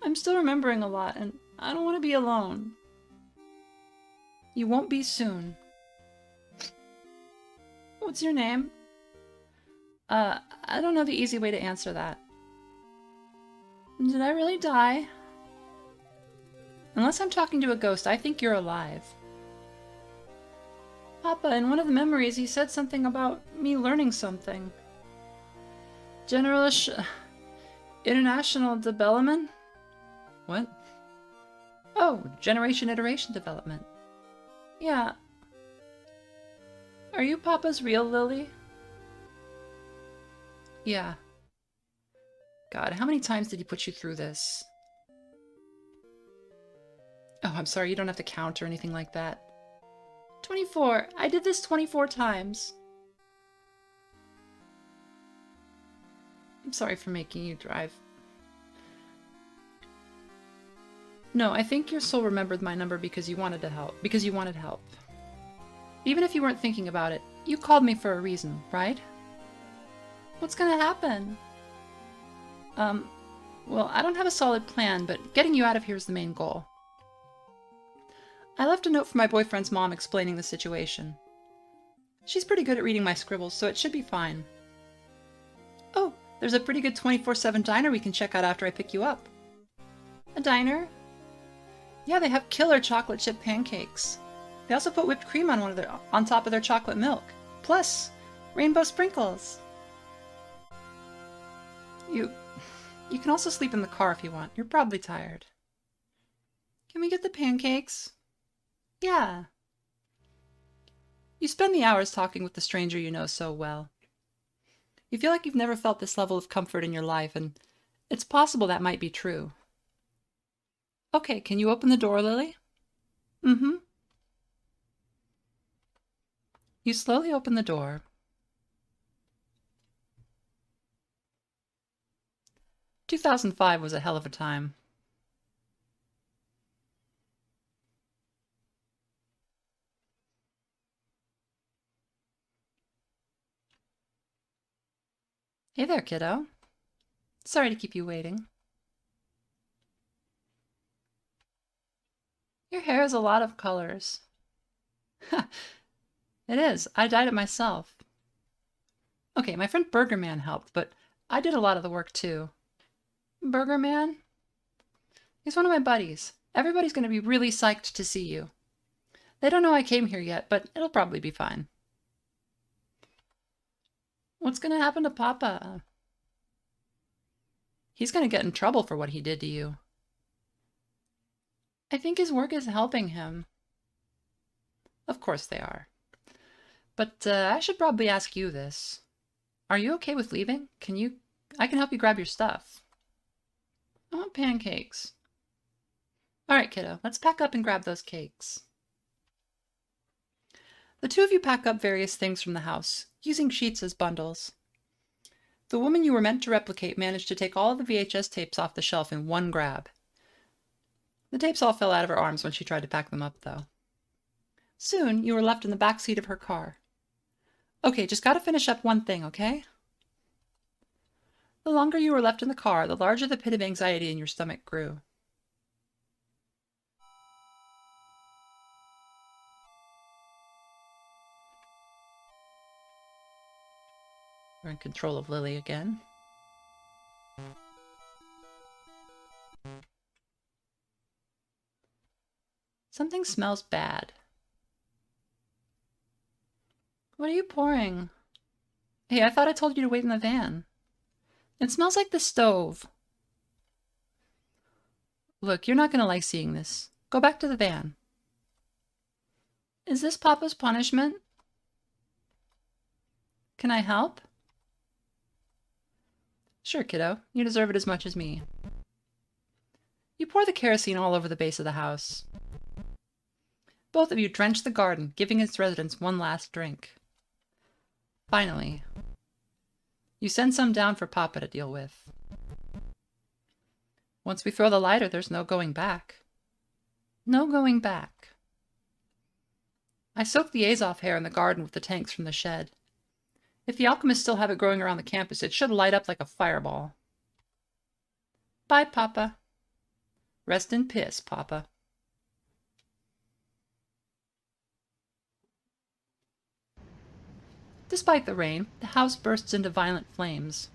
I'm still remembering a lot, and I don't want to be alone. You won't be soon. What's your name? I don't know the easy way to answer that. Did I really die? Unless I'm talking to a ghost, I think you're alive. Papa, in one of the memories, he said something about me learning something. International development? What? Oh, generation iteration development. Yeah. Are you Papa's real Lily? Yeah. God, how many times did he put you through this? Oh, I'm sorry, you don't have to count or anything like that. 24. I did this 24 times. I'm sorry for making you drive. No, I think your soul remembered my number because you wanted to help. Because you wanted help. Even if you weren't thinking about it, you called me for a reason, right? What's gonna happen? Well, I don't have a solid plan, but getting you out of here is the main goal. I left a note for my boyfriend's mom explaining the situation. She's pretty good at reading my scribbles, so it should be fine. Oh, there's a pretty good 24/7 diner we can check out after I pick you up. A diner? Yeah, they have killer chocolate chip pancakes. They also put whipped cream on top of their chocolate milk. Plus, rainbow sprinkles. You can also sleep in the car if you want. You're probably tired. Can we get the pancakes? Yeah. You spend the hours talking with the stranger you know so well. You feel like you've never felt this level of comfort in your life, and it's possible that might be true. Okay, can you open the door, Lily? Mm-hmm. You slowly open the door. 2005 was a hell of a time. Hey there, kiddo. Sorry to keep you waiting. Your hair has a lot of colors. It is. I dyed it myself. Okay, my friend Burger Man helped, but I did a lot of the work too. Burger Man? He's one of my buddies. Everybody's going to be really psyched to see you. They don't know I came here yet, but it'll probably be fine. What's going to happen to Papa? He's going to get in trouble for what he did to you. I think his work is helping him. Of course they are. But I should probably ask you this. Are you okay with leaving? I can help you grab your stuff. I want pancakes. All right, kiddo, let's pack up and grab those cakes. The two of you pack up various things from the house, using sheets as bundles. The woman you were meant to replicate managed to take all the VHS tapes off the shelf in one grab. The tapes all fell out of her arms when she tried to pack them up, though. Soon, you were left in the back seat of her car. Okay, just gotta finish up one thing, okay? The longer you were left in the car, the larger the pit of anxiety in your stomach grew. We're in control of Lily again. Something smells bad. What are you pouring? Hey, I thought I told you to wait in the van. It smells like the stove. Look, you're not going to like seeing this. Go back to the van. Is this Papa's punishment? Can I help? Sure, kiddo. You deserve it as much as me. You pour the kerosene all over the base of the house. Both of you drench the garden, giving its residents one last drink. Finally, you send some down for Papa to deal with. Once we throw the lighter, there's no going back. No going back. I soaked the Azoth hair in the garden with the tanks from the shed. If the alchemists still have it growing around the campus, it should light up like a fireball. Bye, Papa. Rest in piss, Papa. Despite the rain, the house bursts into violent flames.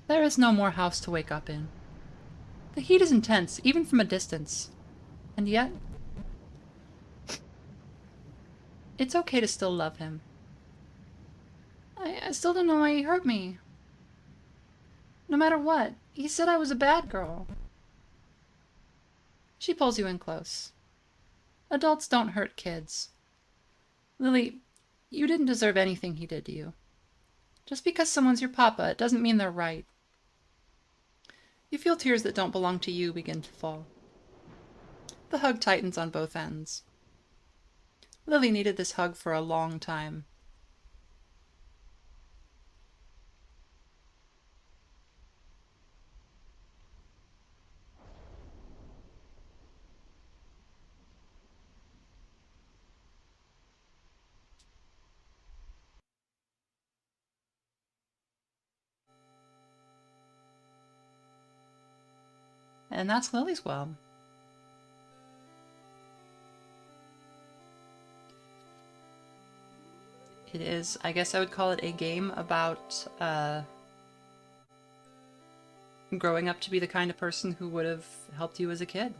There is no more house to wake up in. The heat is intense, even from a distance. And yet, it's okay to still love him. I still don't know why he hurt me. No matter what, he said I was a bad girl. She pulls you in close. Adults don't hurt kids. Lily, you didn't deserve anything he did to you. Just because someone's your papa, it doesn't mean they're right. You feel tears that don't belong to you begin to fall. The hug tightens on both ends. Lily needed this hug for a long time. And that's Lily's well. It is, I guess I would call it a game about growing up to be the kind of person who would have helped you as a kid.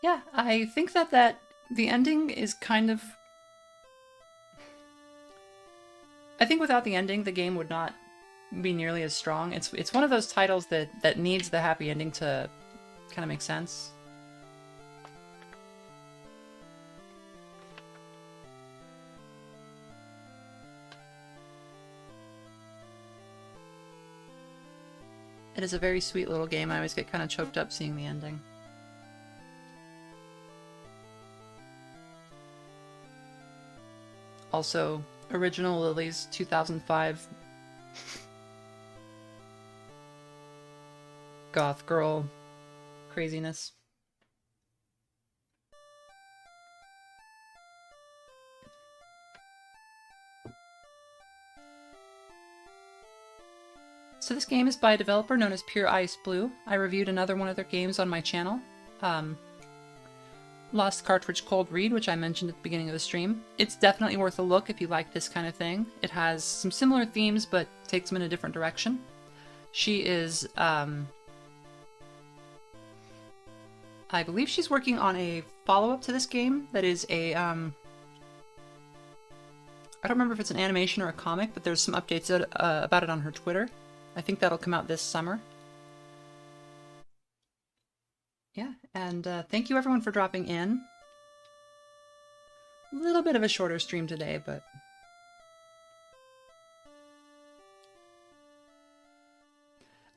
Yeah, I think that the ending is kind of... I think without the ending, the game would not be nearly as strong. It's one of those titles that needs the happy ending to kind of make sense. It is a very sweet little game. I always get kind of choked up seeing the ending. Also, original Lily's 2005 goth girl craziness. So this game is by a developer known as Pure Ice Blue. I reviewed another one of their games on my channel. Lost Cartridge Cold Read, which I mentioned at the beginning of the stream. It's definitely worth a look if you like this kind of thing. It has some similar themes, but takes them in a different direction. She is, I believe she's working on a follow-up to this game that is a, I don't remember if it's an animation or a comic, but there's some updates about it on her Twitter. I think that'll come out this summer. Yeah, and thank you everyone for dropping in. A little bit of a shorter stream today, but...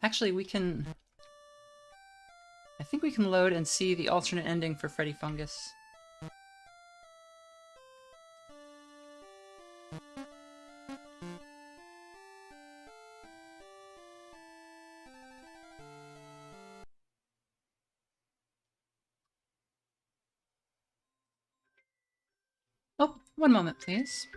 Actually, we can... I think we can load and see the alternate ending for Freddy Fungus. Oh, one moment, please.